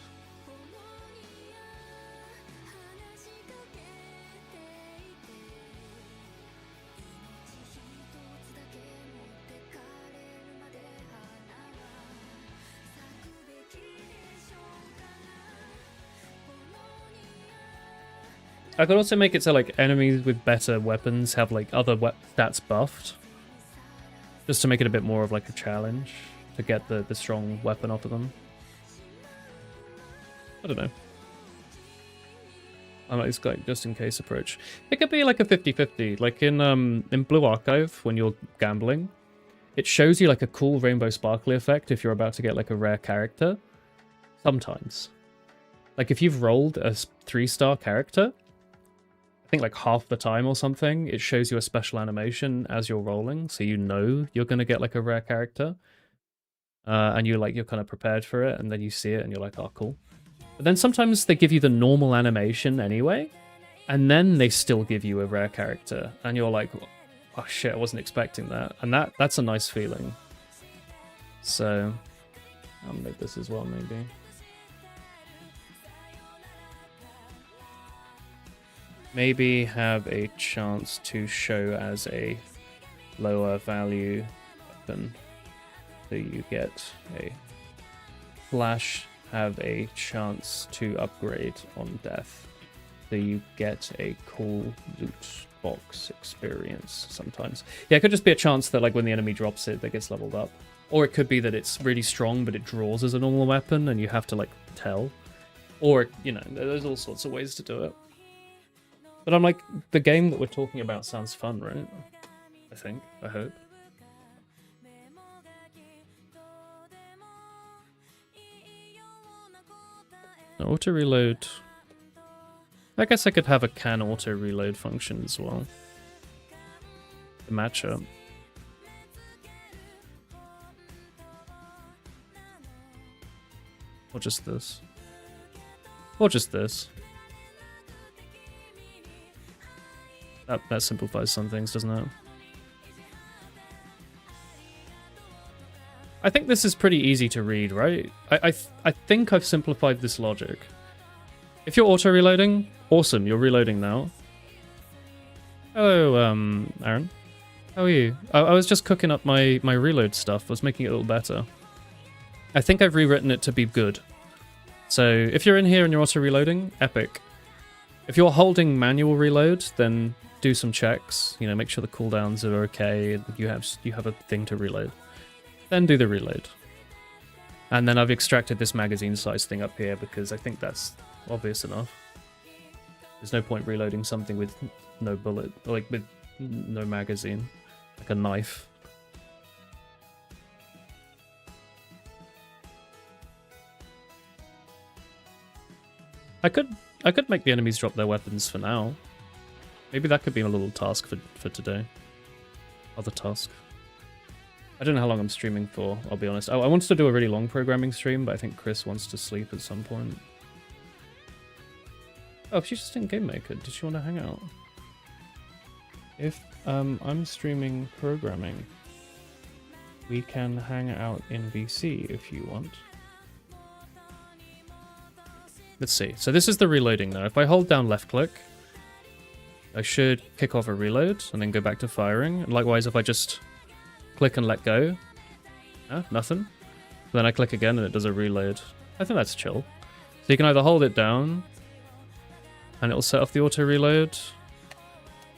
I could also make it so like enemies with better weapons have like other stats buffed. Just to make it a bit more of like a challenge to get the strong weapon off of them. I don't know. I might like just in case approach. It could be like a 50-50. Like in Blue Archive, when you're gambling, it shows you like a cool rainbow sparkly effect if you're about to get like a rare character. Sometimes. Like if you've rolled a 3-star character, I think like half the time or something, it shows you a special animation as you're rolling, so you know you're gonna get like a rare character. And you're kind of prepared for it, and then you see it and you're like, oh cool. But then sometimes they give you the normal animation anyway, and then they still give you a rare character, and you're like, oh shit, I wasn't expecting that. And that's a nice feeling. So I'll make this as well, maybe. Maybe have a chance to show as a lower value weapon. So you get a flash, have a chance to upgrade on death. So you get a cool loot box experience sometimes. Yeah, it could just be a chance that like when the enemy drops it, that gets leveled up. Or it could be that it's really strong, but it draws as a normal weapon and you have to like tell. Or, you know, there's all sorts of ways to do it. But I'm like, the game that we're talking about sounds fun, right? I think, I hope. Auto reload. I guess I could have a can auto reload function as well. The matchup. Or just this. Or just this. That simplifies some things, doesn't it? I think this is pretty easy to read, right? I think I've simplified this logic. If you're auto-reloading, awesome, you're reloading now. Hello, Aaron. How are you? I was just cooking up my reload stuff. I was making it a little better. I think I've rewritten it to be good. So if you're in here and you're auto-reloading, epic. If you're holding manual reload, then do some checks. You know, make sure the cooldowns are okay and you have a thing to reload. Then do the reload. And then I've extracted this magazine size thing up here because I think that's obvious enough. There's no point reloading something with no bullet, or like with no magazine, like a knife. I could make the enemies drop their weapons for now. Maybe that could be a little task for today. Other task. I don't know how long I'm streaming for, I'll be honest. Oh, I wanted to do a really long programming stream, but I think Chris wants to sleep at some point. Oh, she's just in Game Maker. Does she want to hang out? If I'm streaming programming, we can hang out in VC if you want. Let's see. So this is the reloading now. If I hold down left click, I should kick off a reload and then go back to firing. And likewise, if I just click and let go, nothing. Then I click again and it does a reload. I think that's chill. So you can either hold it down and it'll set off the auto reload,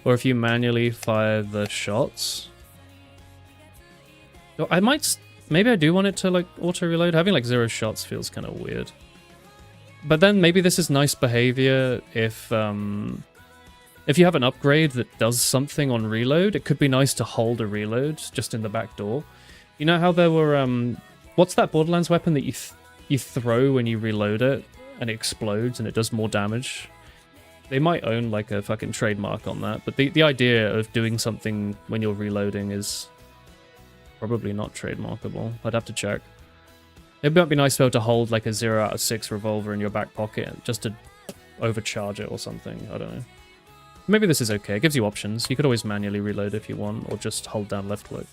or if you manually fire the shots. I might, maybe I do want it to like auto reload. Having like 0 shots feels kind of weird. But then maybe this is nice behavior if you have an upgrade that does something on reload. It could be nice to hold a reload just in the back door. You know how there were what's that Borderlands weapon that you throw when you reload it and it explodes and it does more damage? They might own like a fucking trademark on that, but the idea of doing something when you're reloading is probably not trademarkable. I'd have to check. It might be nice to be able to hold like a 0 out of 6 revolver in your back pocket just to overcharge it or something. I don't know. Maybe this is okay. It gives you options. You could always manually reload if you want, or just hold down left click.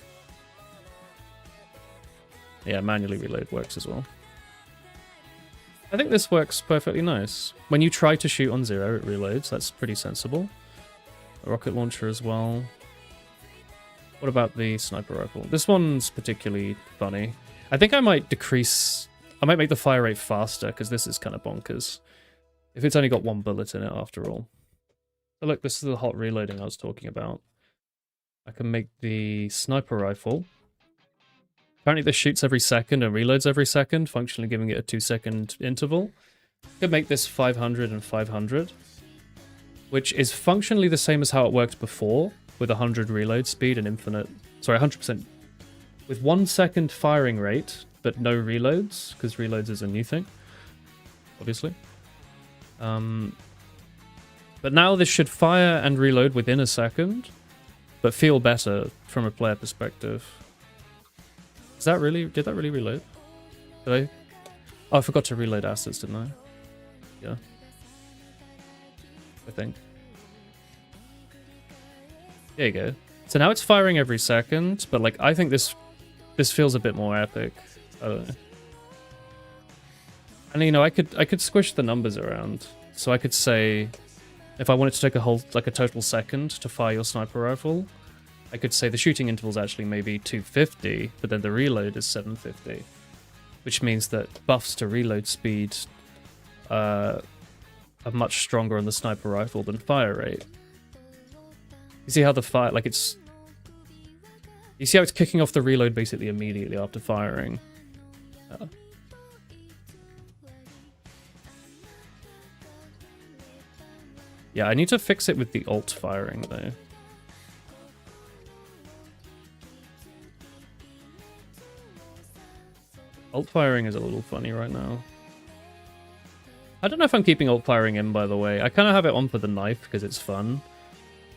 Yeah, manually reload works as well. I think this works perfectly nice. When you try to shoot on 0, it reloads. That's pretty sensible. A rocket launcher as well. What about the sniper rifle? This one's particularly funny. I think I might decrease... I might make the fire rate faster, because this is kind of bonkers. If it's only got 1 bullet in it, after all. So look, this is the hot reloading I was talking about. I can make the sniper rifle. Apparently this shoots every second and reloads every second, functionally giving it a 2-second interval. I could make this 500 and 500, which is functionally the same as how it worked before, with 100 reload speed and infinite... Sorry, 100%. With 1 second firing rate, but no reloads, because reloads is a new thing, obviously. But now this should fire and reload within a second, but feel better from a player perspective. Is that really... Did that really reload? Did I... Oh, I forgot to reload assets, didn't I? Yeah. I think. There you go. So now it's firing every second, but like I think this feels a bit more epic. I don't know. And you know, I could squish the numbers around. So I could say if I wanted to take a total second to fire your sniper rifle, I could say the shooting interval is actually maybe 250, but then the reload is 750, which means that buffs to reload speed are much stronger on the sniper rifle than fire rate. You see how the fire, like it's... You see how it's kicking off the reload basically immediately after firing. Yeah, I need to fix it with the alt firing though. Alt firing is a little funny right now. I don't know if I'm keeping alt firing in, by the way. I kind of have it on for the knife because it's fun.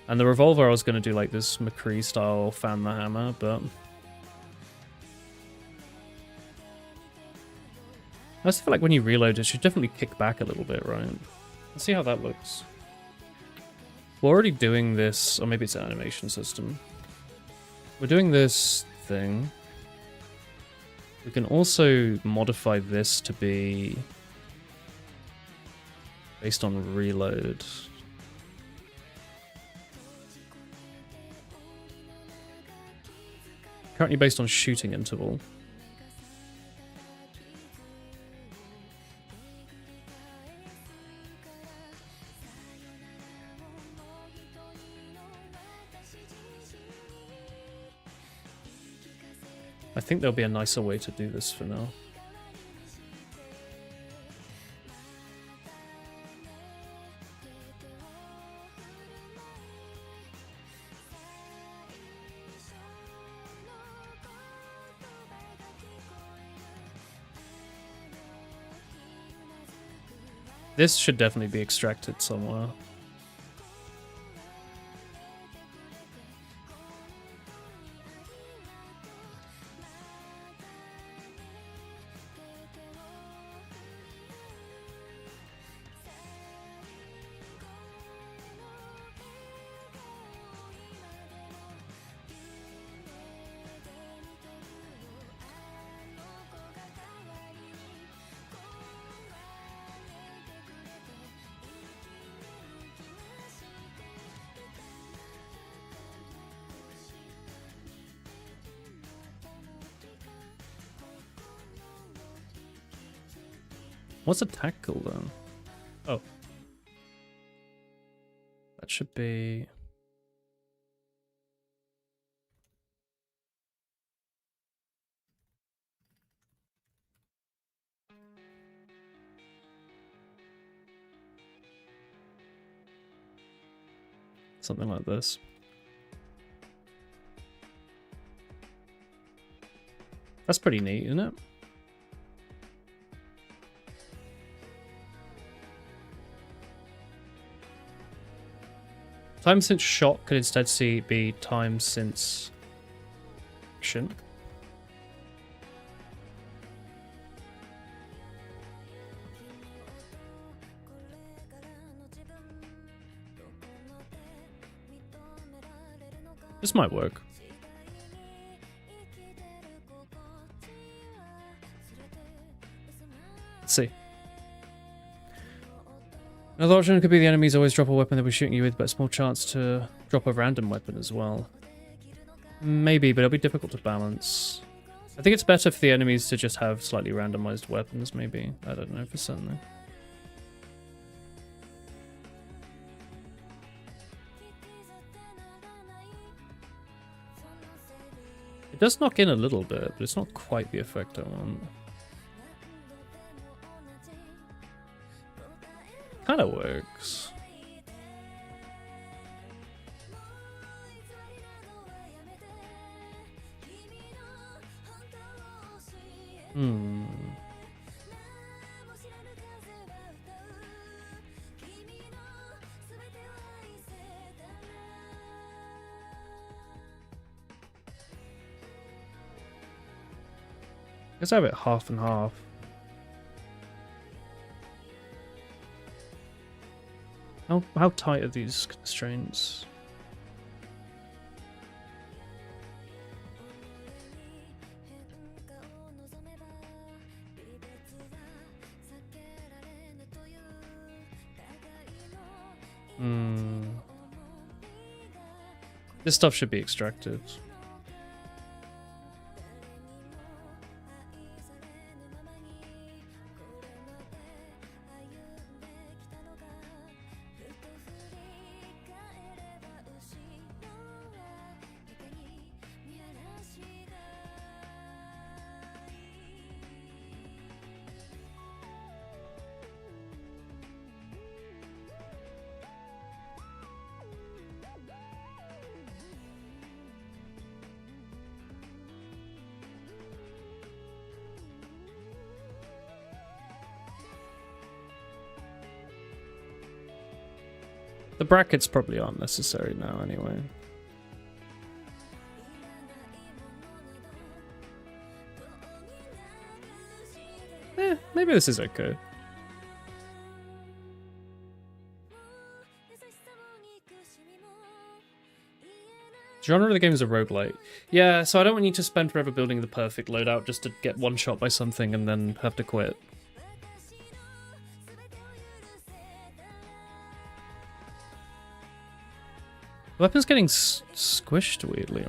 And the revolver, I was going to do like this McCree style fan the hammer, but... I just feel like when you reload, it should definitely kick back a little bit, right? Let's see how that looks. We're already doing this, or maybe it's an animation system. We're doing this thing. We can also modify this to be based on reload. Currently based on shooting interval. I think there'll be a nicer way to do this for now. This should definitely be extracted somewhere. What's attack cooldown? Oh. That should be... something like this. That's pretty neat, isn't it? Time since shot could instead be time since action. This might work. Let's see. Another option could be the enemies always drop a weapon they were shooting you with, but a small chance to drop a random weapon as well. Maybe, but it'll be difficult to balance. I think it's better for the enemies to just have slightly randomized weapons, maybe. I don't know for certain though. It does knock in a little bit, but it's not quite the effect I want. Kind of works. I guess I have it half and half. How tight are these constraints? This stuff should be extracted. The brackets probably aren't necessary now anyway. Maybe this is okay. Genre of the game is a roguelike. Yeah, so I don't want you to spend forever building the perfect loadout just to get one shot by something and then have to quit. The weapon's getting squished weirdly.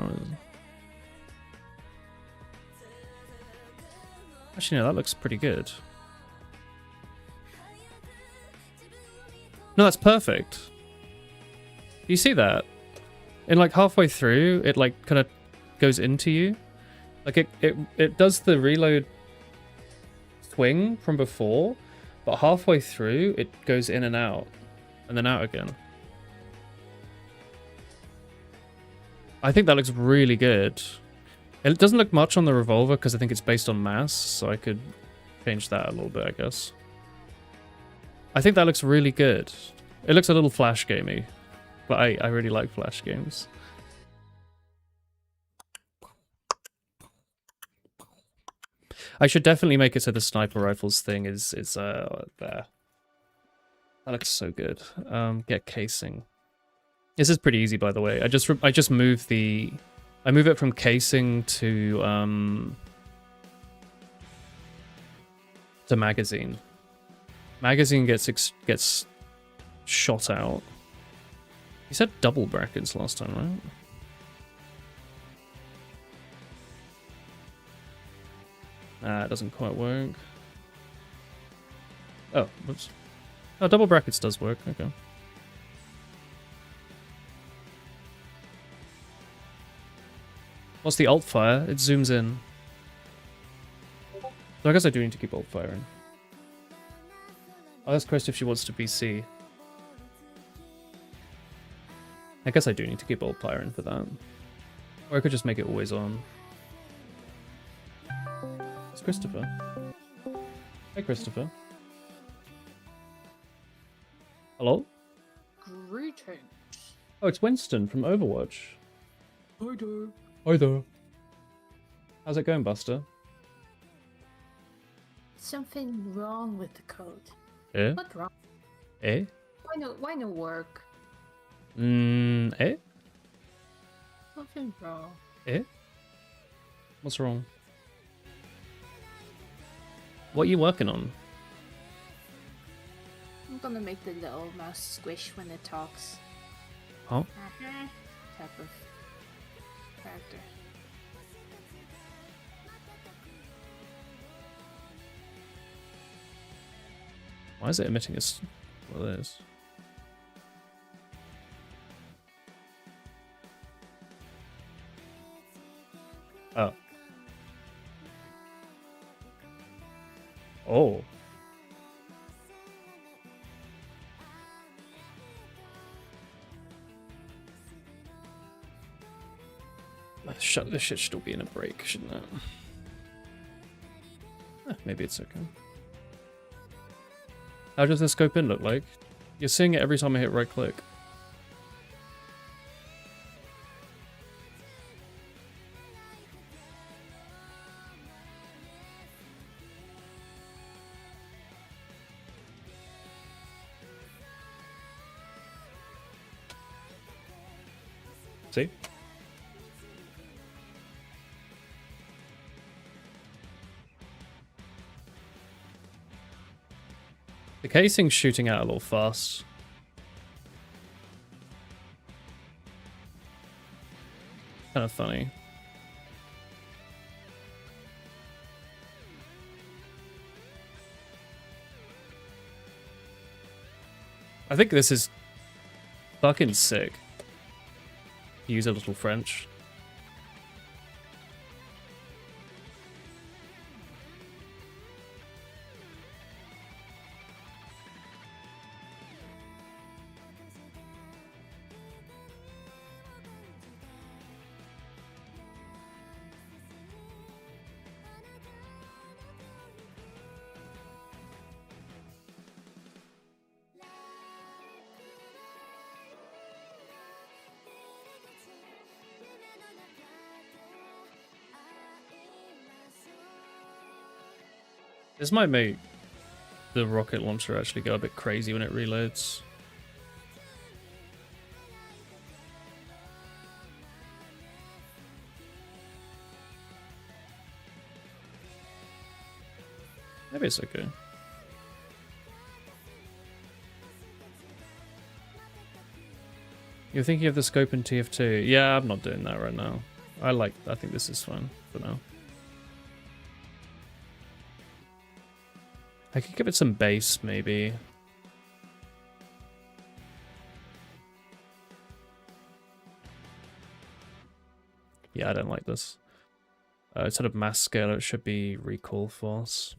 Actually, no, that looks pretty good. No, that's perfect. You see that? And like halfway through, it like kind of goes into you. Like it does the reload swing from before, but halfway through, it goes in and out, and then out again. I think that looks really good. It doesn't look much on the revolver because I think it's based on mass, so I could change that a little bit, I guess. I think that looks really good. It looks a little flash gamey, but I really like flash games. I should definitely make it so the sniper rifles thing is there. That looks so good. Get casing. This is pretty easy, by the way. I just move the, I move it from casing to magazine. Magazine gets shot out. You said double brackets last time, right? Nah, it doesn't quite work. Oh, whoops. Oh, double brackets does work. Okay. What's the alt fire? It zooms in. So I guess I do need to keep alt firing. I'll ask Chris if she wants to BC. I guess I do need to keep alt firing for that. Or I could just make it always on. It's Christopher. Hey, Christopher. Hello? Greetings. Oh, it's Winston from Overwatch. Hi there. Hi there. How's it going, Buster? Something wrong with the code. Eh? What wrong? Eh? Why no work? Eh? Something wrong. Eh? What's wrong? What are you working on? I'm gonna make the little mouse squish when it talks. Huh? Type of character. Why is it emitting well, it is. Oh. Oh. This shit should all be in a break, shouldn't it? Maybe it's okay. How does the scope in look like? You're seeing it every time I hit right click. See? The casing's shooting out a little fast. Kind of funny. I think this is fucking sick. Use a little French. This might make the rocket launcher actually go a bit crazy when it reloads. Maybe it's okay. You're thinking of the scope in TF2? Yeah, I'm not doing that right now. I think this is fine for now. I could give it some bass, maybe. Yeah, I don't like this. Instead of mass scale, it should be recoil force.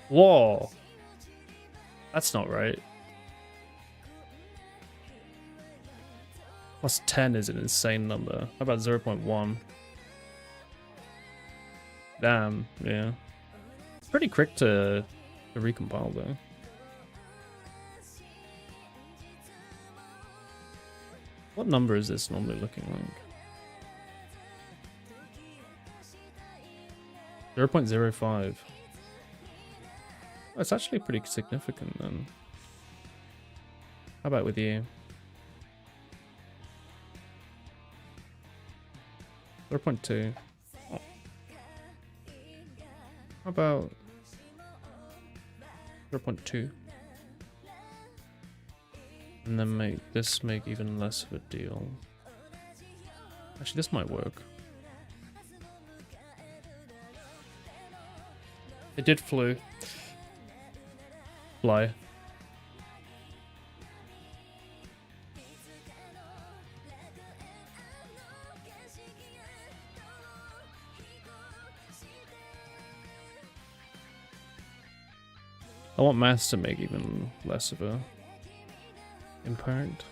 Whoa! That's not right. Plus 10 is an insane number. How about 0.1? Damn, yeah. It's pretty quick to recompile though. What number is this normally looking like? 0.05. Oh, it's actually pretty significant then. How about with you? 0.2. Oh. How about 0.2? And then make this make even less of a deal. Actually, this might work. It did fly. I want maths to make even less of a impact.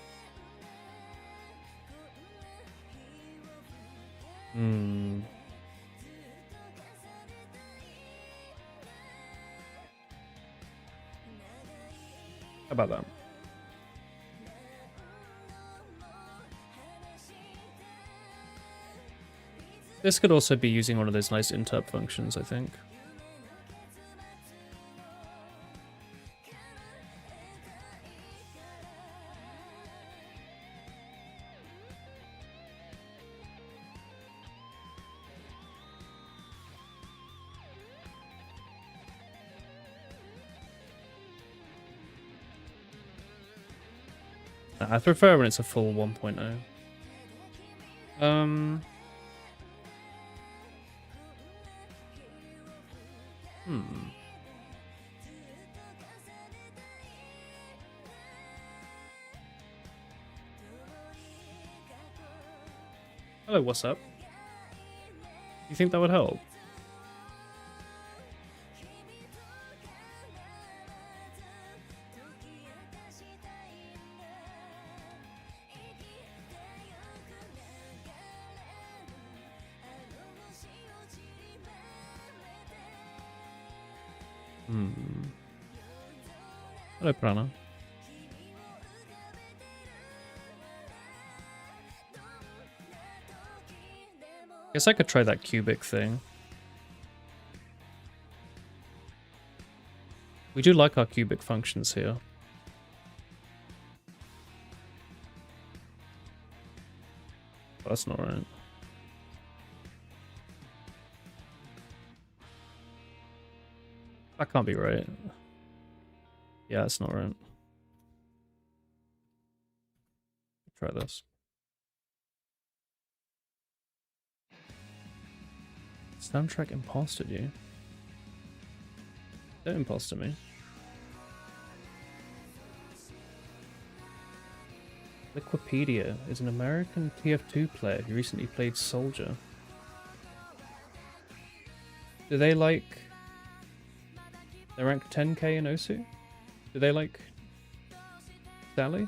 How about that? This could also be using one of those nice interp functions, I think. I prefer when it's a full 1.0. Hello, what's up? You think that would help? Hello, Prana. Guess I could try that cubic thing. We do like our cubic functions here. Oh, that's not right. That can't be right. Yeah, that's not right. Try this. Soundtrack imposted you. Don't imposter me. Wikipedia is an American TF2 player who recently played Soldier. Do they like... They rank 10k in OSU? Do they like... Sally?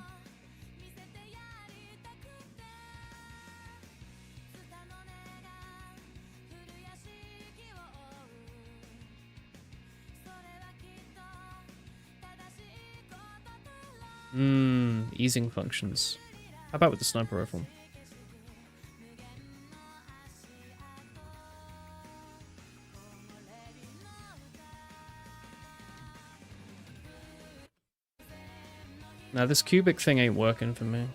Easing functions. How about with the sniper rifle? Now this cubic thing ain't working for me.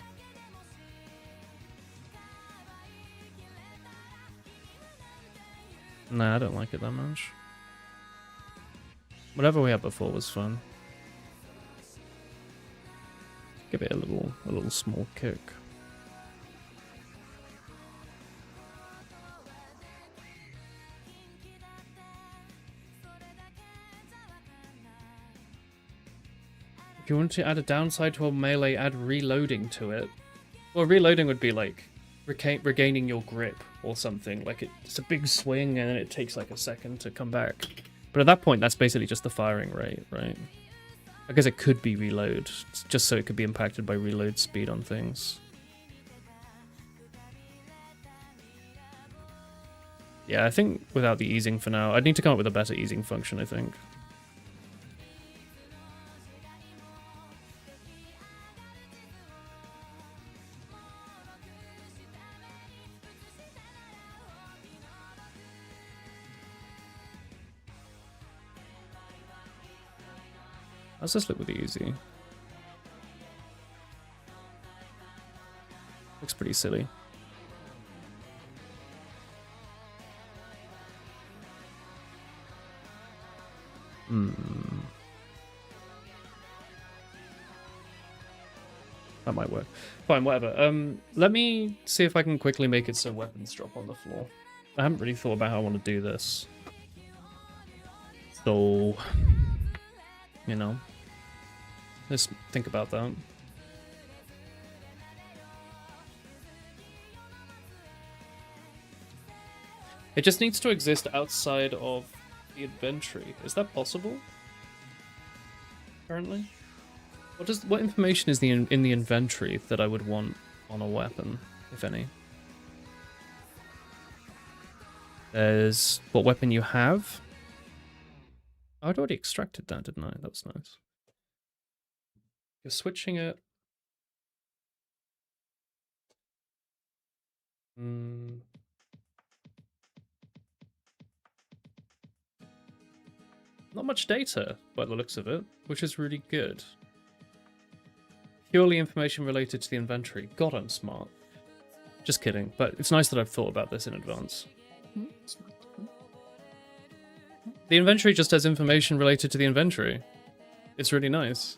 Nah, I don't like it that much. Whatever we had before was fun. Give it a little small kick. If you want to add a downside to a melee, add reloading to it. Well, reloading would be like regaining your grip or something. Like it's a big swing and then it takes like a second to come back. But at that point, that's basically just the firing rate, right? I guess it could be reload, just so it could be impacted by reload speed on things. Yeah, I think without the easing for now, I'd need to come up with a better easing function, I think. How's this look with the easy? Looks pretty silly. That might work. Fine, whatever. Let me see if I can quickly make it so weapons drop on the floor. I haven't really thought about how I want to do this. So, you know, let's think about that. It just needs to exist outside of the inventory. Is that possible? Currently? What information is in the inventory that I would want on a weapon, if any? There's what weapon you have. Oh, I'd already extracted that, didn't I? That was nice. You're switching it. Not much data, by the looks of it, which is really good. Purely information related to the inventory. God, I'm smart. Just kidding, but it's nice that I've thought about this in advance. The inventory just has information related to the inventory. It's really nice.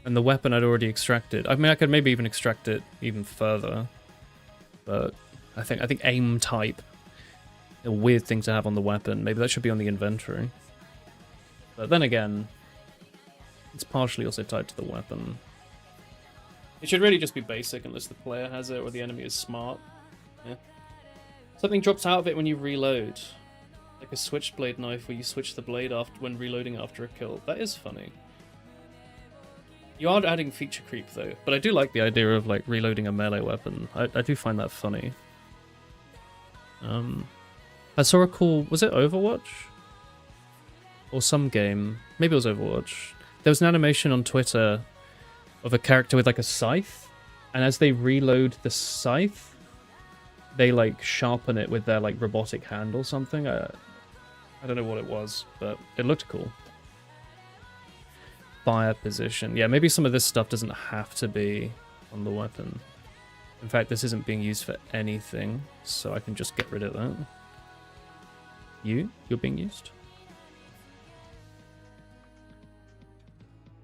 And the weapon I'd already extracted. I mean, I could maybe even extract it even further. But I think aim type, a weird thing to have on the weapon. Maybe that should be on the inventory. But then again, it's partially also tied to the weapon. It should really just be basic unless the player has it or the enemy is smart. Yeah. Something drops out of it when you reload. Like a switchblade knife where you switch the blade when reloading after a kill. That is funny. You are adding feature creep though, but I do like the idea of like reloading a melee weapon. I do find that funny. I saw a cool, was it Overwatch? Or some game, maybe it was Overwatch. There was an animation on Twitter of a character with like a scythe, and as they reload the scythe, they like sharpen it with their like robotic hand or something. I don't know what it was, but it looked cool. Fire position. Yeah, maybe some of this stuff doesn't have to be on the weapon. In fact, this isn't being used for anything, so I can just get rid of that. You're being used.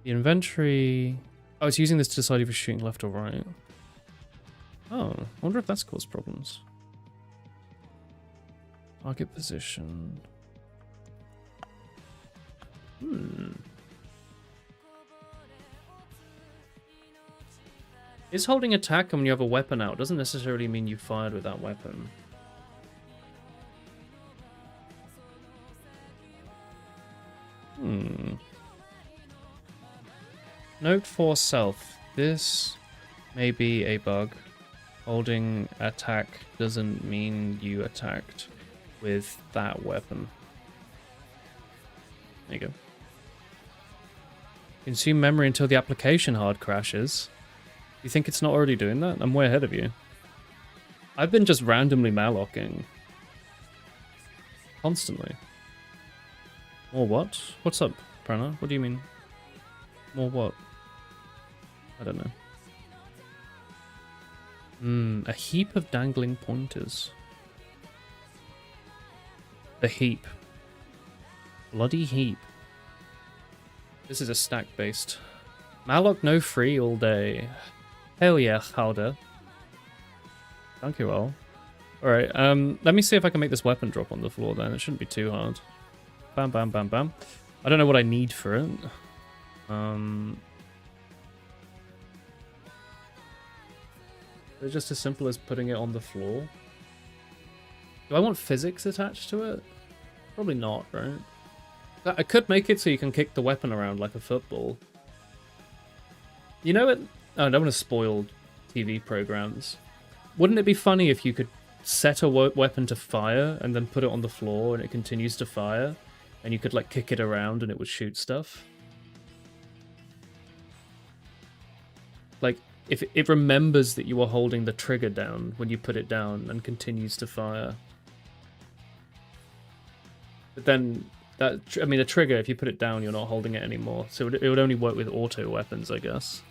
The inventory... Oh, it's using this to decide if you're shooting left or right. Oh, I wonder if that's caused problems. Target position. Is holding attack when you have a weapon out doesn't necessarily mean you fired with that weapon. Note for self. This may be a bug. Holding attack doesn't mean you attacked with that weapon. There you go. Consume memory until the application hard crashes. You think it's not already doing that? I'm way ahead of you. I've been just randomly mallocking. Constantly. More what? What's up, Prana? What do you mean? More what? I don't know. A heap of dangling pointers. The heap. Bloody heap. This is a stack-based. Malloc no free all day. Hell yeah, Howder. Thank you all. Alright, let me see if I can make this weapon drop on the floor then. It shouldn't be too hard. Bam, bam, bam, bam. I don't know what I need for it. Is it just as simple as putting it on the floor? Do I want physics attached to it? Probably not, right? I could make it so you can kick the weapon around like a football. You know what? Oh, I don't want to spoil TV programs. Wouldn't it be funny if you could set a weapon to fire and then put it on the floor and it continues to fire and you could like kick it around and it would shoot stuff? Like, if it remembers that you were holding the trigger down when you put it down and continues to fire. But then, I mean, the trigger, if you put it down, you're not holding it anymore. So it would only work with auto weapons, I guess.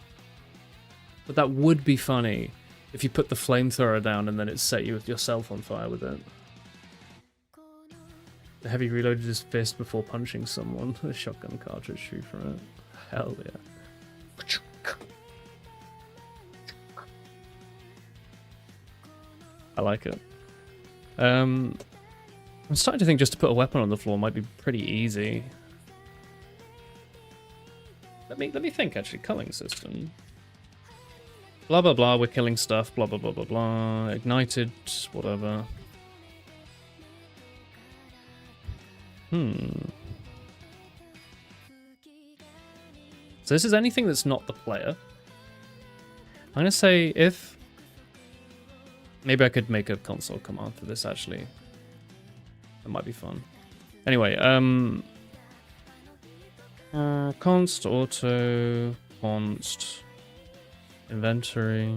But that would be funny if you put the flamethrower down and then it set yourself on fire with it. The heavy reloaded his fist before punching someone. A shotgun cartridge shoot from it. Hell yeah. I like it. I'm starting to think just to put a weapon on the floor might be pretty easy. Let me think actually. Culling system. Blah blah blah. We're killing stuff. Blah blah blah blah blah. Ignited. Whatever. So this is anything that's not the player. I'm gonna say if... Maybe I could make a console command for this, actually. That might be fun. Anyway, const auto, const inventory.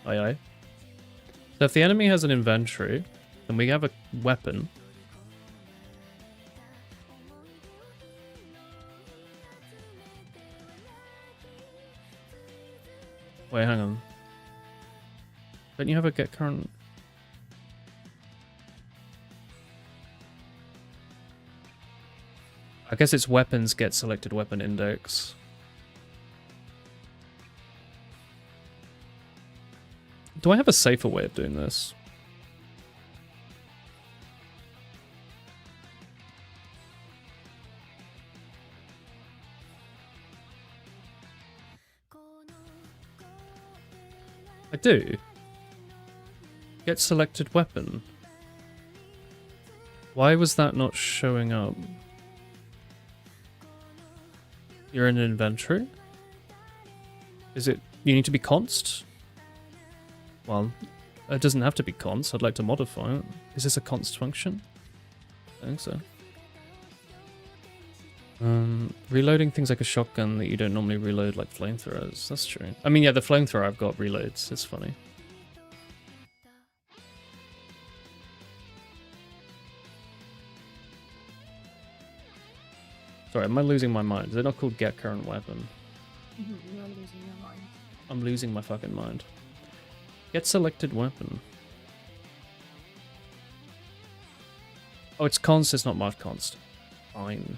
Aye aye. So if the enemy has an inventory, then we have a weapon. Wait, hang on. Don't you have a get current? I guess it's weapons get selected weapon index. Do I have a safer way of doing this? I do. Get selected weapon. Why was that not showing up? You're in an inventory? Is it... You need to be const? Well, it doesn't have to be const. I'd like to modify it. Is this a const function? I think so. Reloading things like a shotgun that you don't normally reload, like flamethrowers. That's true. I mean, yeah, the flamethrower I've got reloads. It's funny. Sorry, am I losing my mind? Is it not called get current weapon? You're losing your mind. I'm losing my fucking mind. Get selected weapon. Oh, it's const, it's not marked const. Fine.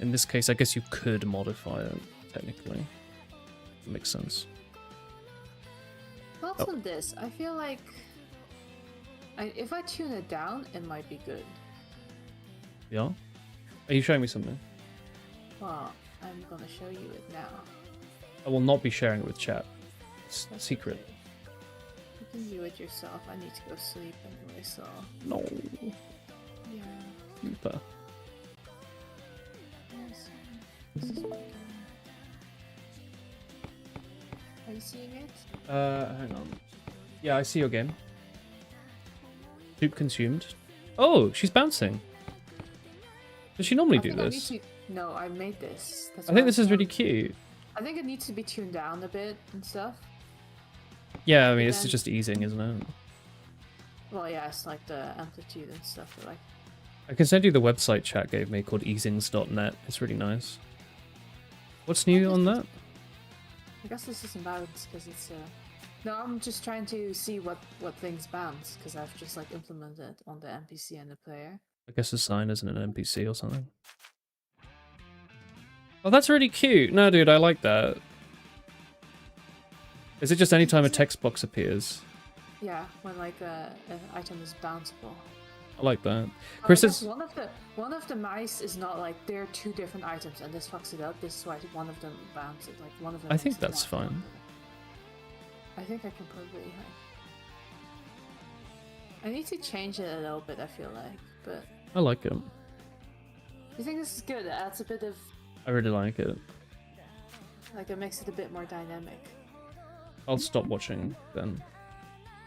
In this case, I guess you could modify it, technically. Makes sense. Thoughts on this? I feel like if I tune it down, it might be good. Yeah? Are you showing me something? Well, I'm gonna show you it now. I will not be sharing it with chat. It's secret. You can view it yourself. I need to go sleep anyway, so... No. Yeah. Super. Yes. This is what Are you seeing it? Hang on. Yeah, I see your game. Soup consumed. Oh, she's bouncing. Does she normally do this? No, I made this. That's I think this is really cute. I think it needs to be tuned down a bit and stuff. Yeah, I mean, this is just easing, isn't it? Well, yeah, it's like the amplitude and stuff. But like, I can send you the website chat gave me called easings.net. It's really nice. What's new on that? I guess this isn't balanced because it's No, I'm just trying to see what things bounce because I've just like implemented on the NPC and the player. I guess the sign isn't an NPC or something. Oh, that's really cute. No, dude, I like that. Is it just anytime a text box appears? Yeah, when like an item is bounceable. I like that. Oh, Chris is... one of the mice is not like there are two different items and this fucks it up. This is why one of them bounces. Like one of them. I think that's fine. I think I can probably. I need to change it a little bit. I feel like, but. I like it. You think this is good? It adds a bit of. I really like it. Like it makes it a bit more dynamic. I'll stop watching then.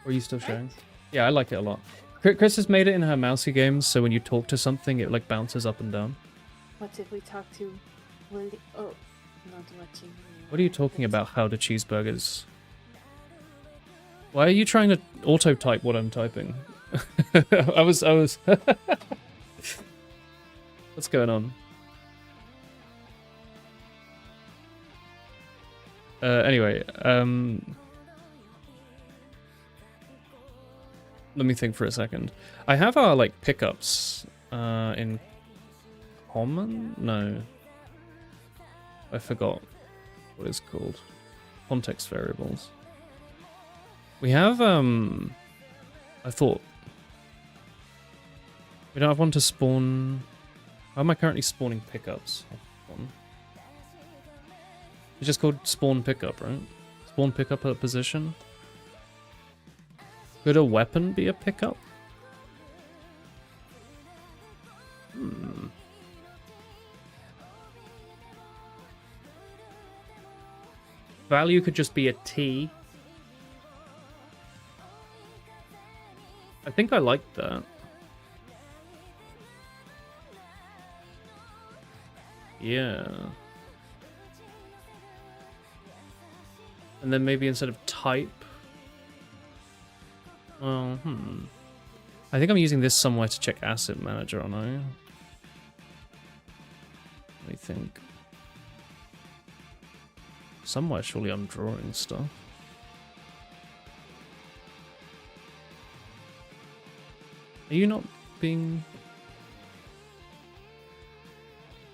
Or are you still sharing? Yeah, I like it a lot. Chris has made it in her mousey games, so when you talk to something, it like bounces up and down. What if we talk to Willie? Oh, not watching. What are you talking about? How to cheeseburgers? Why are you trying to auto type what I'm typing? I was. What's going on? Anyway, let me think for a second. I have our like pickups in common? No. I forgot what it's called. Context variables. We have, I thought... We don't have one to spawn... How am I currently spawning pickups? It's just called spawn pickup, right? Spawn pickup at a position. Could a weapon be a pickup? Value could just be a T. I think I like that. Yeah. And then maybe instead of type... Well, I think I'm using this somewhere to check asset manager, aren't I? Let me think. Somewhere surely I'm drawing stuff. Are you not being...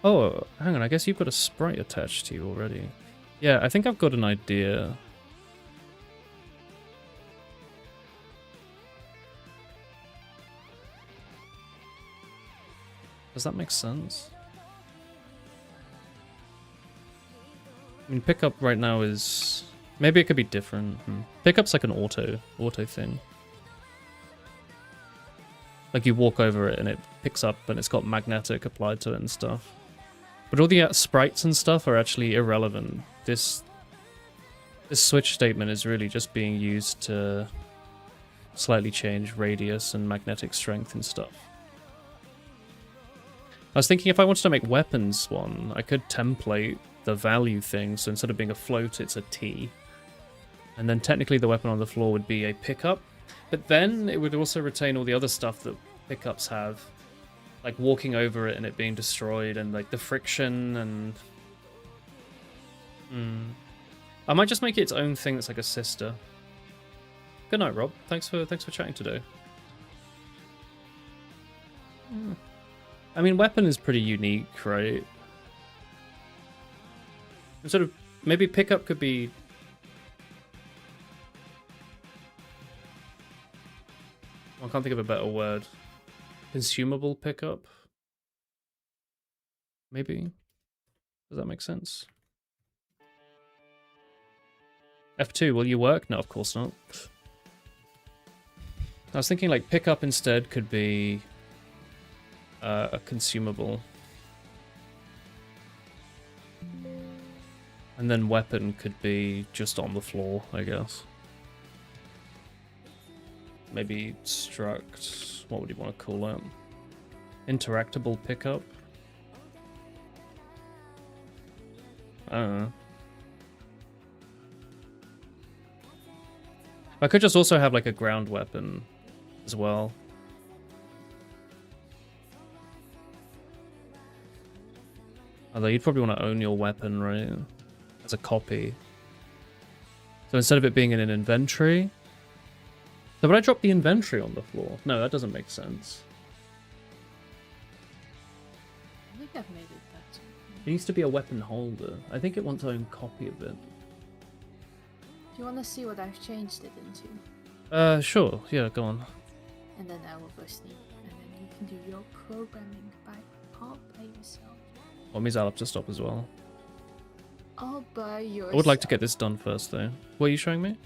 Oh, hang on, I guess you've got a sprite attached to you already. Yeah, I think I've got an idea. Does that make sense? I mean, pickup right now is... Maybe it could be different. Pickup's like an auto thing. Like you walk over it and it picks up and it's got magnetic applied to it and stuff. But all the sprites and stuff are actually irrelevant. This switch statement is really just being used to slightly change radius and magnetic strength and stuff. I was thinking if I wanted to make weapons one, I could template the value thing, so instead of being a float, it's a T. And then technically the weapon on the floor would be a pickup, but then it would also retain all the other stuff that pickups have. Like walking over it and it being destroyed, and like the friction and... I might just make it its own thing that's like a sister. Good night, Rob. Thanks for chatting today. I mean, weapon is pretty unique, right? And sort of, maybe pickup could be... I can't think of a better word. Consumable pickup? Maybe? Does that make sense? F2, will you work? No, of course not. I was thinking like pickup instead could be a consumable. And then weapon could be just on the floor, I guess. Maybe struct, what would you want to call it? Interactable pickup? I don't know. I could just also have like a ground weapon as well. Although you'd probably want to own your weapon, right? As a copy. So instead of it being in an inventory... So would I drop the inventory on the floor? No, that doesn't make sense. I think I've made it better. It needs to be a weapon holder. I think it wants its own copy of it. Do you want to see what I've changed it into? Sure. Yeah, go on. And then I will burst you. And then you can do your programming all by yourself. Well, means I'll have to stop as well. All by yourself. I would like to get this done first, though. What are you showing me?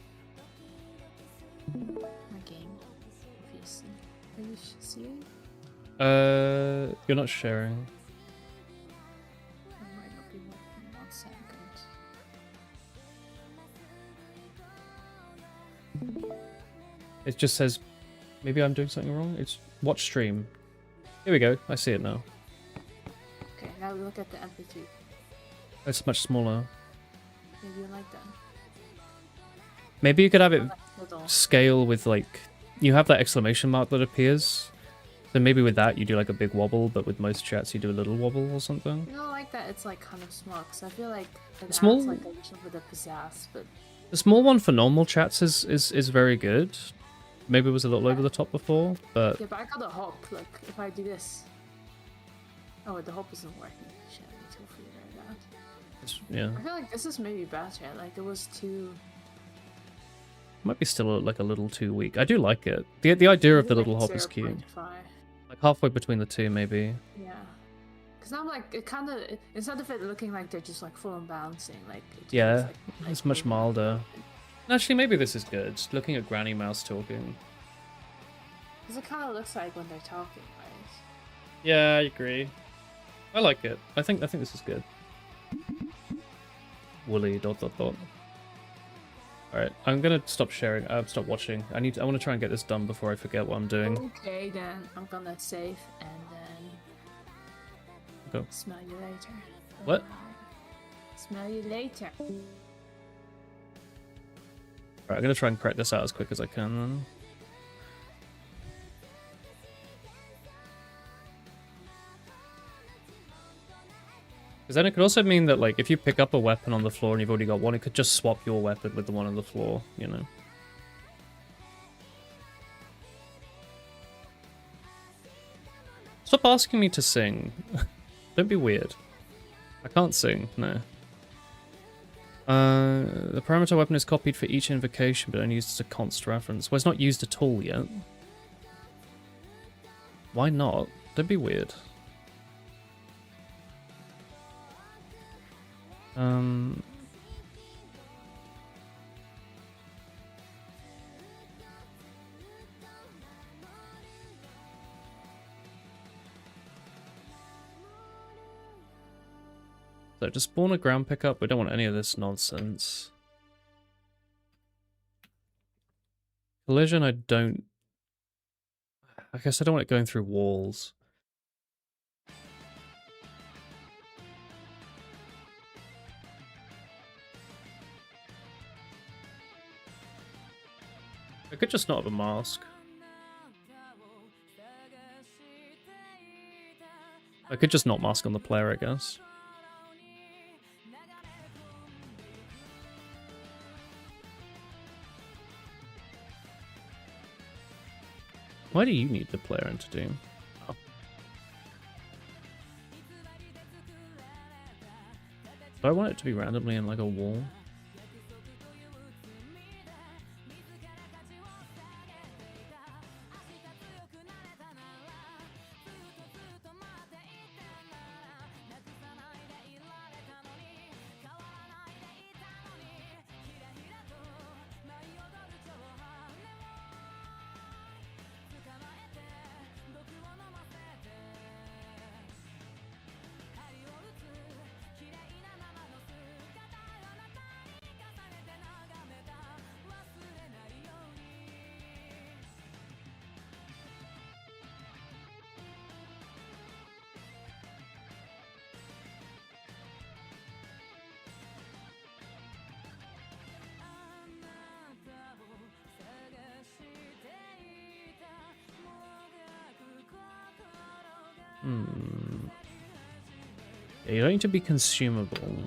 My game, obviously. Are you seeing? You're not sharing. I might not be working 1 second. It just says, maybe I'm doing something wrong. It's watch stream. Here we go. I see it now. Okay, now look at the amplitude. It's much smaller. Maybe you like that. Maybe you could have it Little. scale with like, you have that exclamation mark that appears. So maybe with that you do like a big wobble, but with most chats you do a little wobble or something. You know, like that. It's like kind of small because I feel like it Small? adds like a little bit of pizzazz, but The small one for normal chats is very good. Maybe it was a little over the top before, but yeah, but I got a hop. Like if I do this, Oh, the hope isn't working. Shit, I need to figure it out. Yeah. I feel like this is maybe better. Like it was too. Might be still like a little too weak. I do like it. The idea of the little hop is cute. 0.5. Like halfway between the two, maybe. Yeah. Because I'm like, it kind of, instead of it looking like they're just like full on bouncing, like it Yeah, feels like it's much milder. Actually, maybe this is good. Looking at Granny Mouse talking. Because it kind of looks like when they're talking, right? Yeah, I agree. I like it. I think this is good. Woolly ... Alright, I'm gonna stop sharing. Stop watching. I want to try and get this done before I forget what I'm doing. Okay, then I'm gonna save and then Go. smell you later. What? Smell you later. Alright, I'm gonna try and crack this out as quick as I can then. Because then it could also mean that, like, if you pick up a weapon on the floor and you've already got one, it could just swap your weapon with the one on the floor, you know? Stop asking me to sing. Don't be weird. I can't sing, no. The parameter weapon is copied for each invocation, but only used as a const reference. Well, it's not used at all yet. Why not? Don't be weird. So just spawn a ground pickup. We don't want any of this nonsense. Collision, I don't... I guess I don't want it going through walls. I could just not have a mask. I could just not mask on the player, I guess. Why do you need the player into Doom? Oh. Do I want it to be randomly in like a wall? Yeah, you don't need to be consumable.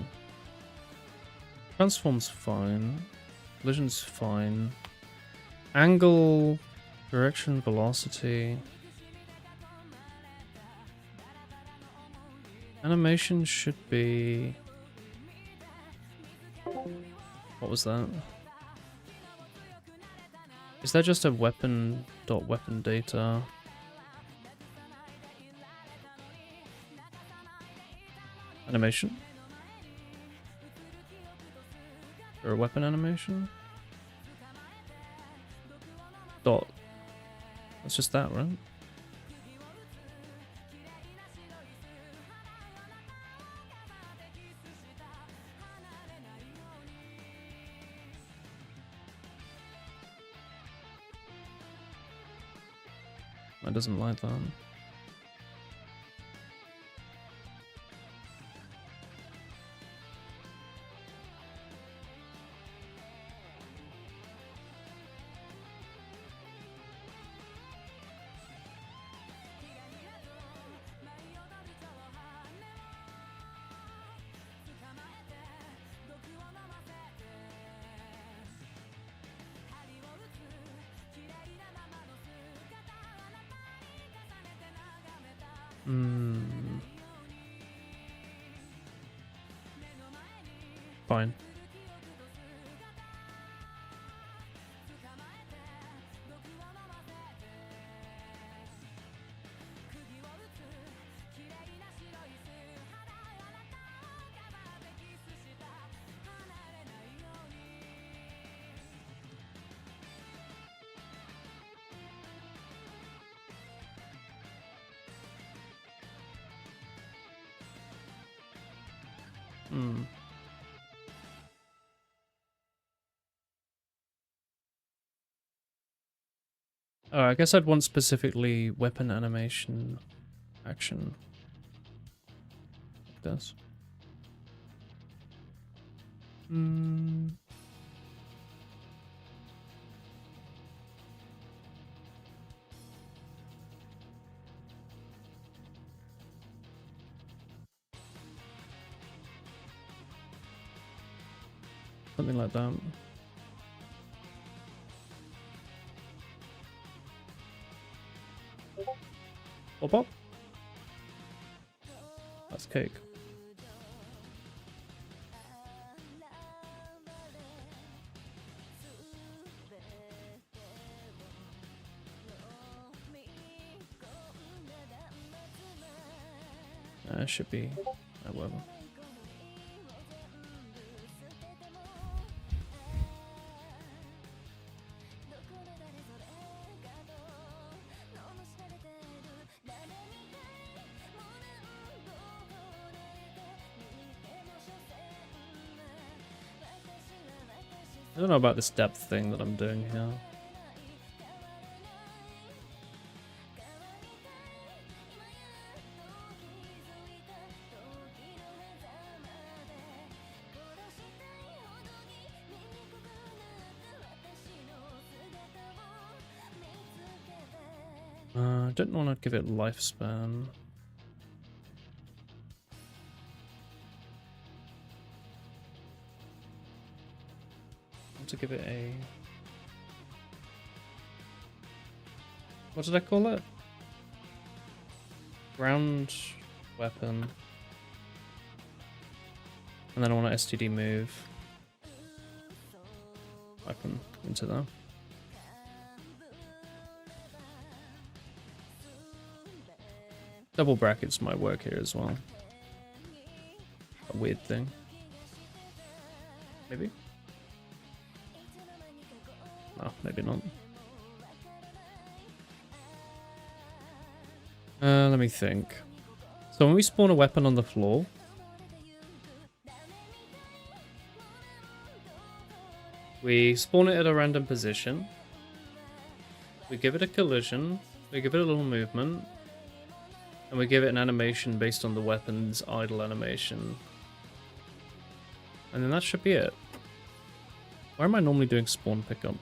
Transform's fine. Collision's fine. Angle, direction, velocity. Animation should be... What was that? Is that just a weapon data? Animation? Or a weapon animation? Dot. That's just that, right? It doesn't like that. fine. Hmm. Oh, I guess I'd want specifically weapon animation action. Like this. Hmm. Something like that. Pop up. That's cake. Should be. Whatever. I don't know about this depth thing that I'm doing here. I don't want to give it lifespan. I want to give it a... What did I call it? Ground weapon. And then I want an STD move. Weapon into that. Double brackets might work here as well. A weird thing. Maybe? Oh, maybe not. Let me think. So when we spawn a weapon on the floor, we spawn it at a random position, we give it a collision, we give it a little movement, and we give it an animation based on the weapon's idle animation. And then that should be it. Where am I normally doing spawn pickup?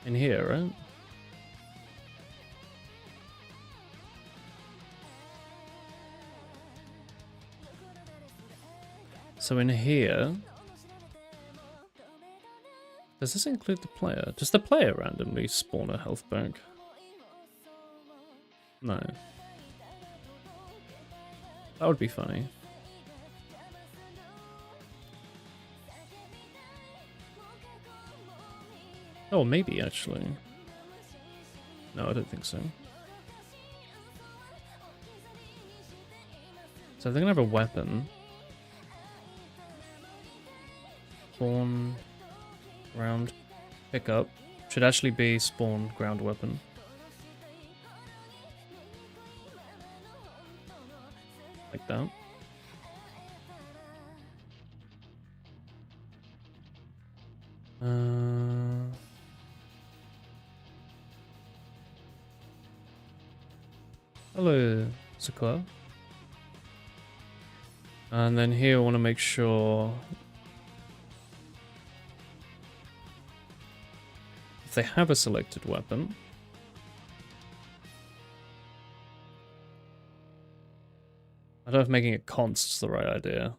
In here, right? So in here... Does this include the player? Does the player randomly spawn a health bank? No. That would be funny. Oh, maybe actually. No, I don't think so. So they're gonna have a weapon. Spawn, ground, pick up. Should actually be spawn, ground weapon. Like that. Hello, Sakura. And then here I want to make sure if they have a selected weapon, I don't know if making it const is the right idea.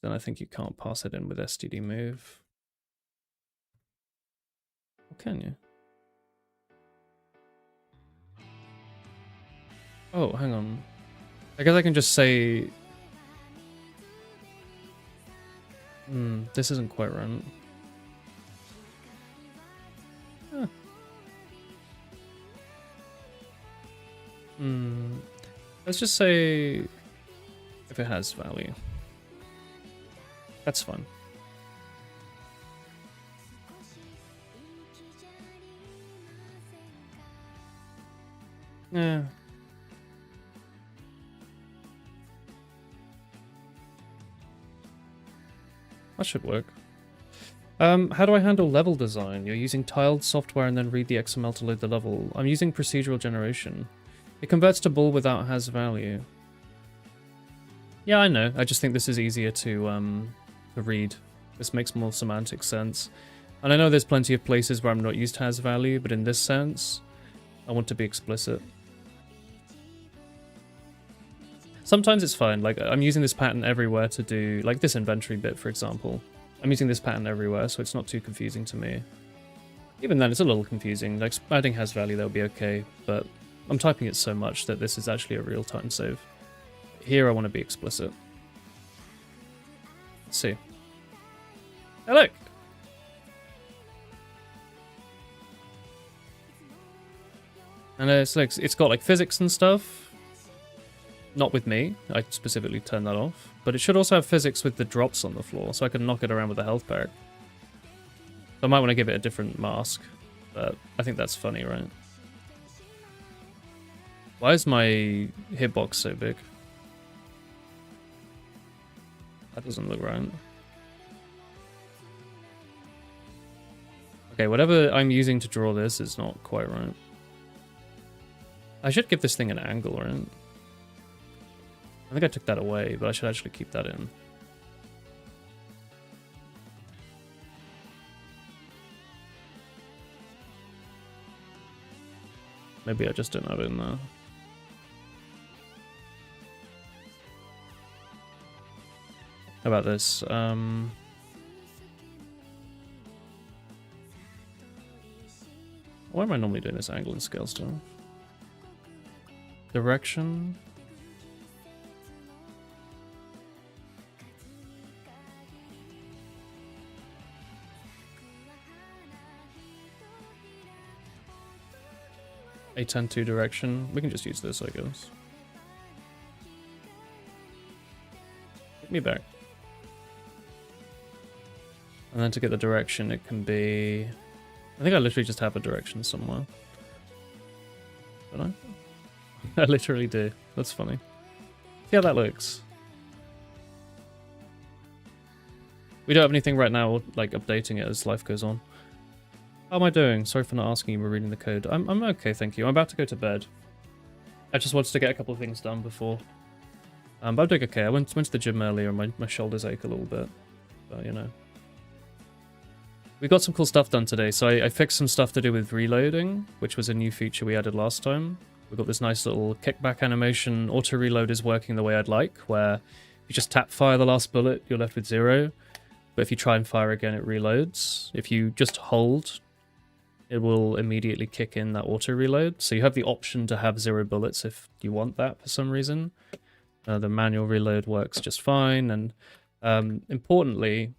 Then I think you can't pass it in with STD move. Or can you? Oh, hang on. I guess I can just say This isn't quite right. Huh. Let's just say if it has value. That's fun. Yeah. That should work. How do I handle level design? You're using tiled software and then read the XML to load the level. I'm using procedural generation. It converts to bool without has value. Yeah, I know. I just think this is easier to read. This makes more semantic sense. And I know there's plenty of places where I'm not used has value, but in this sense, I want to be explicit. Sometimes it's fine, like I'm using this pattern everywhere to do, like this inventory bit for example. I'm using this pattern everywhere, so it's not too confusing to me. Even then, it's a little confusing, like adding has value, that'll be okay, but I'm typing it so much that this is actually a real-time save. Here I want to be explicit. Let's see. Hey look! And it's like, it's got like physics and stuff. Not with me, I specifically turned that off. But it should also have physics with the drops on the floor, so I can knock it around with a health pack. So I might want to give it a different mask, but I think that's funny, right? Why is my hitbox so big? That doesn't look right. Okay, whatever I'm using to draw this is not quite right. I should give this thing an angle, right? I think I took that away, but I should actually keep that in. Maybe I just don't have it in there. How about this? Why am I normally doing this angle and scale still? Direction. A10-2 direction. We can just use this, I guess. Get me back. And then to get the direction, it can be... I think I literally just have a direction somewhere. Don't I? I literally do. That's funny. See how that looks. We don't have anything right now, like updating it as life goes on. How am I doing? Sorry for not asking you, we're reading the code. I'm okay, thank you. I'm about to go to bed. I just wanted to get a couple of things done before. But I'm doing okay. I went to the gym earlier and my shoulders ache a little bit. But, you know. We got some cool stuff done today. So I fixed some stuff to do with reloading, which was a new feature we added last time. We got this nice little kickback animation. Auto reload is working the way I'd like, where if you just tap fire the last bullet, you're left with 0. But if you try and fire again, it reloads. If you just hold, it will immediately kick in that auto reload. So you have the option to have 0 bullets if you want that for some reason. The manual reload works just fine. And importantly,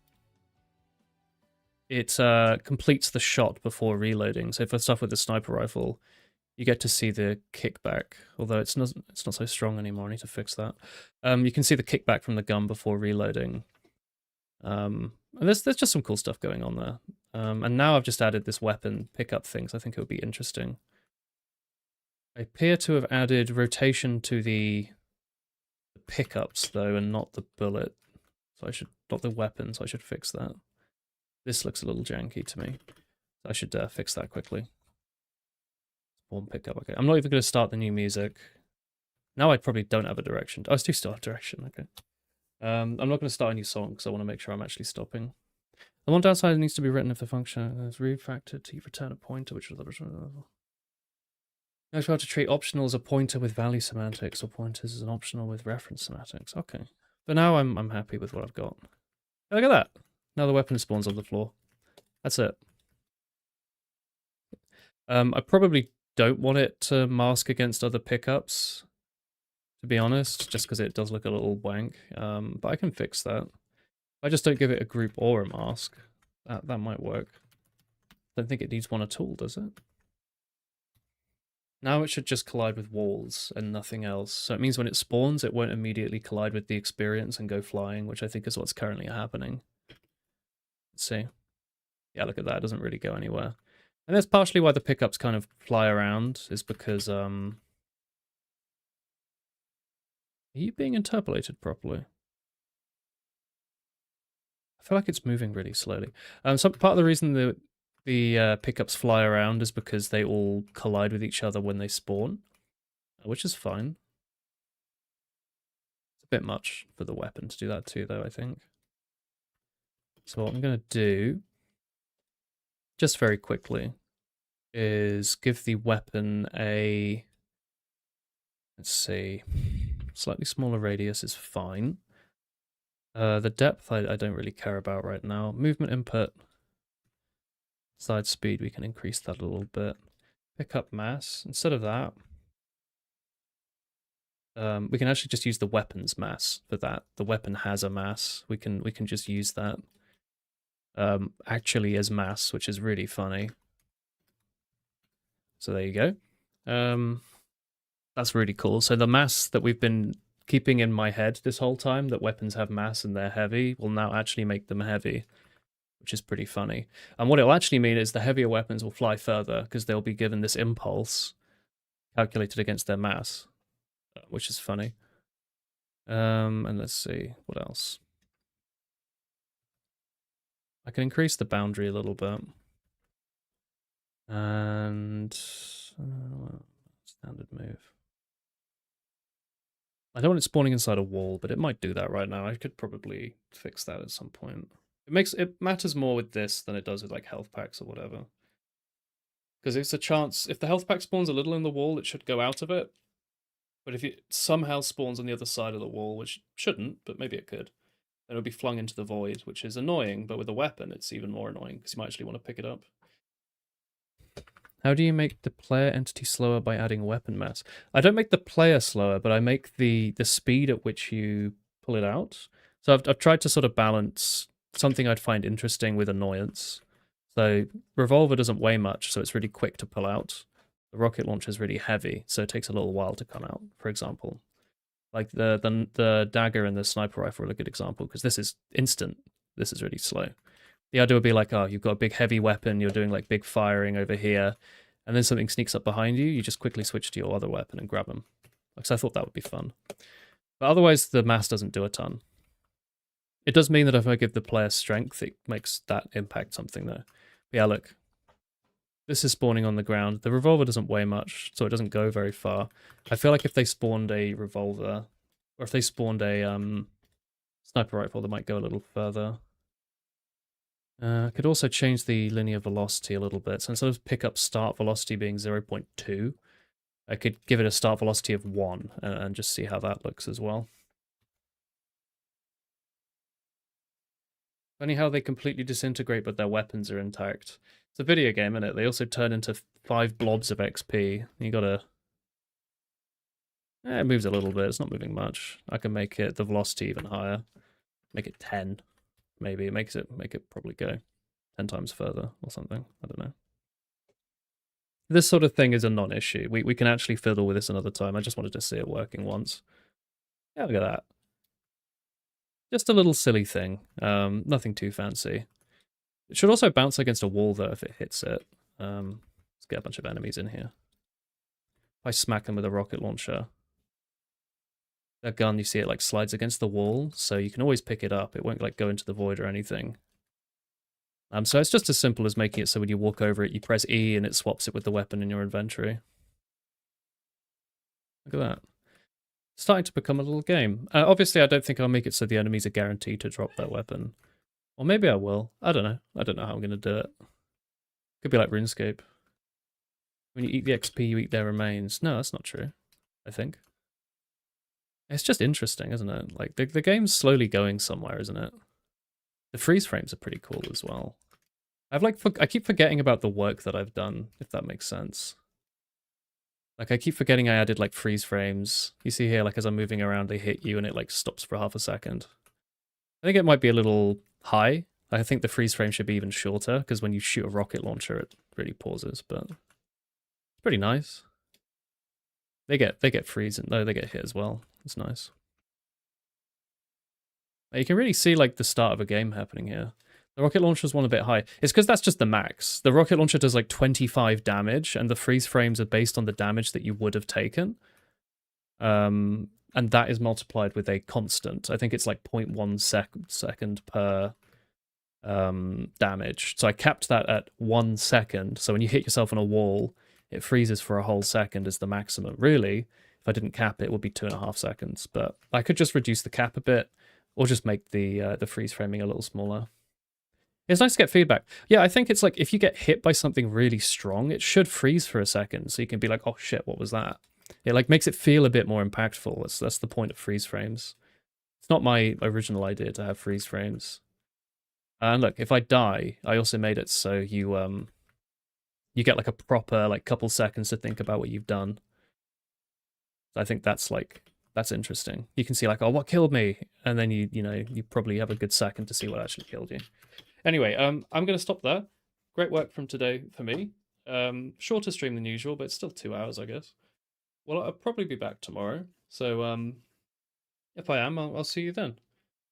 it completes the shot before reloading. So for stuff with the sniper rifle, you get to see the kickback. Although it's not so strong anymore. I need to fix that. You can see the kickback from the gun before reloading. And there's just some cool stuff going on there. And now I've just added this weapon pickup thing, so I think it would be interesting. I appear to have added rotation to the pickups though, and not the bullet. So I should, not the weapon, so I should fix that. This looks a little janky to me. So I should fix that quickly. One pickup, okay. I'm not even going to start the new music. Now I probably don't have a direction. Oh, I do still have direction, okay. I'm not going to start a new song because I want to make sure I'm actually stopping. The one downside needs to be written if the function is refactored to return a pointer, which is the Next, we have to treat optional as a pointer with value semantics, or pointers as an optional with reference semantics. Okay, but now I'm happy with what I've got. Hey, look at that! Now the weapon spawns on the floor. That's it. I probably don't want it to mask against other pickups, to be honest, just because it does look a little wank. But I can fix that. I just don't give it a group or a mask. That might work. Don't think it needs one at all, does it? Now it should just collide with walls and nothing else. So it means when it spawns, it won't immediately collide with the experience and go flying, which I think is what's currently happening. Let's see. Yeah, look at that. It doesn't really go anywhere. And that's partially why the pickups kind of fly around, is because, are you being interpolated properly? I feel like it's moving really slowly. So part of the reason the pickups fly around is because they all collide with each other when they spawn, which is fine. It's a bit much for the weapon to do that too, though, I think. So what I'm going to do, just very quickly, is give the weapon a, let's see, slightly smaller radius is fine. The depth I don't really care about right now. Movement input, side speed, we can increase that a little bit. Pick up mass. Instead of that, we can actually just use the weapon's mass for that. The weapon has a mass. We can just use that actually as mass, which is really funny. So there you go. That's really cool. So the mass that we've been keeping in my head this whole time, that weapons have mass and they're heavy, will now actually make them heavy, which is pretty funny. And what it'll actually mean is the heavier weapons will fly further because they'll be given this impulse calculated against their mass, which is funny. And let's see, what else? I can increase the boundary a little bit. And standard move. I don't want it spawning inside a wall, but it might do that right now. I could probably fix that at some point. It matters more with this than it does with like health packs or whatever. Because it's a chance, if the health pack spawns a little in the wall, it should go out of it. But if it somehow spawns on the other side of the wall, which shouldn't, but maybe it could, then it'll be flung into the void, which is annoying, but with a weapon, it's even more annoying, because you might actually want to pick it up. How do you make the player entity slower by adding weapon mass? I don't make the player slower, but I make the speed at which you pull it out. So I've tried to sort of balance something I'd find interesting with annoyance. So revolver doesn't weigh much, so it's really quick to pull out. The rocket launcher is really heavy, so it takes a little while to come out, for example. Like the dagger and the sniper rifle are a good example, because this is instant. This is really slow. The idea would be like, oh, you've got a big heavy weapon, you're doing like big firing over here, and then something sneaks up behind you, you just quickly switch to your other weapon and grab them. Because I thought that would be fun. But otherwise, the mass doesn't do a ton. It does mean that if I give the player strength, it makes that impact something though. But yeah, look. This is spawning on the ground. The revolver doesn't weigh much, so it doesn't go very far. I feel like if they spawned a revolver, or if they spawned a sniper rifle, they might go a little further. I could also change the linear velocity a little bit. So instead of pick up start velocity being 0.2, I could give it a start velocity of 1 and just see how that looks as well. Funny how they completely disintegrate, but their weapons are intact. It's a video game, isn't it? They also turn into 5 blobs of XP. You gotta... it moves a little bit. It's not moving much. I can make it the velocity even higher. Make it 10. Maybe it make it probably go 10 times further or something. I don't know. This sort of thing is a non-issue. We can actually fiddle with this another time. I just wanted to see it working once. Yeah, look at that. Just a little silly thing. Nothing too fancy. It should also bounce against a wall though if it hits it. Let's get a bunch of enemies in here. If I smack them with a rocket launcher, that gun, you see it like slides against the wall, so you can always pick it up. It won't like go into the void or anything. So it's just as simple as making it so when you walk over it, you press E and it swaps it with the weapon in your inventory. Look at that. It's starting to become a little game. Obviously, I don't think I'll make it so the enemies are guaranteed to drop their weapon. Or maybe I will. I don't know. I don't know how I'm going to do it. Could be like RuneScape. When you eat the XP, you eat their remains. No, that's not true, I think. It's just interesting, isn't it? Like, the game's slowly going somewhere, isn't it? The freeze frames are pretty cool as well. I keep forgetting about the work that I've done, if that makes sense. Like, I keep forgetting I added, like, freeze frames. You see here, like, as I'm moving around, they hit you and it, like, stops for half a second. I think it might be a little high. I think the freeze frame should be even shorter, because when you shoot a rocket launcher, it really pauses, but it's pretty nice. They get freeze, and no, they get hit as well. It's nice. You can really see like the start of a game happening here. The rocket launcher's one a bit high. It's because that's just the max. The rocket launcher does like 25 damage, and the freeze frames are based on the damage that you would have taken. And that is multiplied with a constant. I think it's like 0.1 second per damage. So I capped that at 1 second. So when you hit yourself on a wall, it freezes for a whole second is the maximum. Really, if I didn't cap it, it would be 2.5 seconds. But I could just reduce the cap a bit, or just make the freeze framing a little smaller. It's nice to get feedback. Yeah, I think it's like if you get hit by something really strong, it should freeze for a second, so you can be like, oh shit, what was that? It like makes it feel a bit more impactful. That's the point of freeze frames. It's not my original idea to have freeze frames. And look, if I die, I also made it so you get like a proper like couple seconds to think about what you've done. I think that's interesting. You can see like, oh, what killed me? And then you probably have a good second to see what actually killed you. Anyway, I'm going to stop there. Great work from today for me. Shorter stream than usual, but it's still 2 hours, I guess. Well, I'll probably be back tomorrow. So if I am, I'll see you then.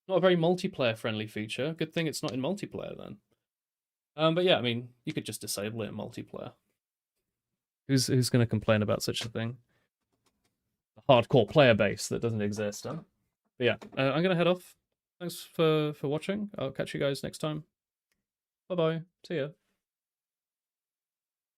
Not a very multiplayer-friendly feature. Good thing it's not in multiplayer then. But yeah, I mean, you could just disable it in multiplayer. Who's going to complain about such a thing? A hardcore player base that doesn't exist, huh? But yeah, I'm going to head off. Thanks for watching. I'll catch you guys next time. Bye-bye. See ya.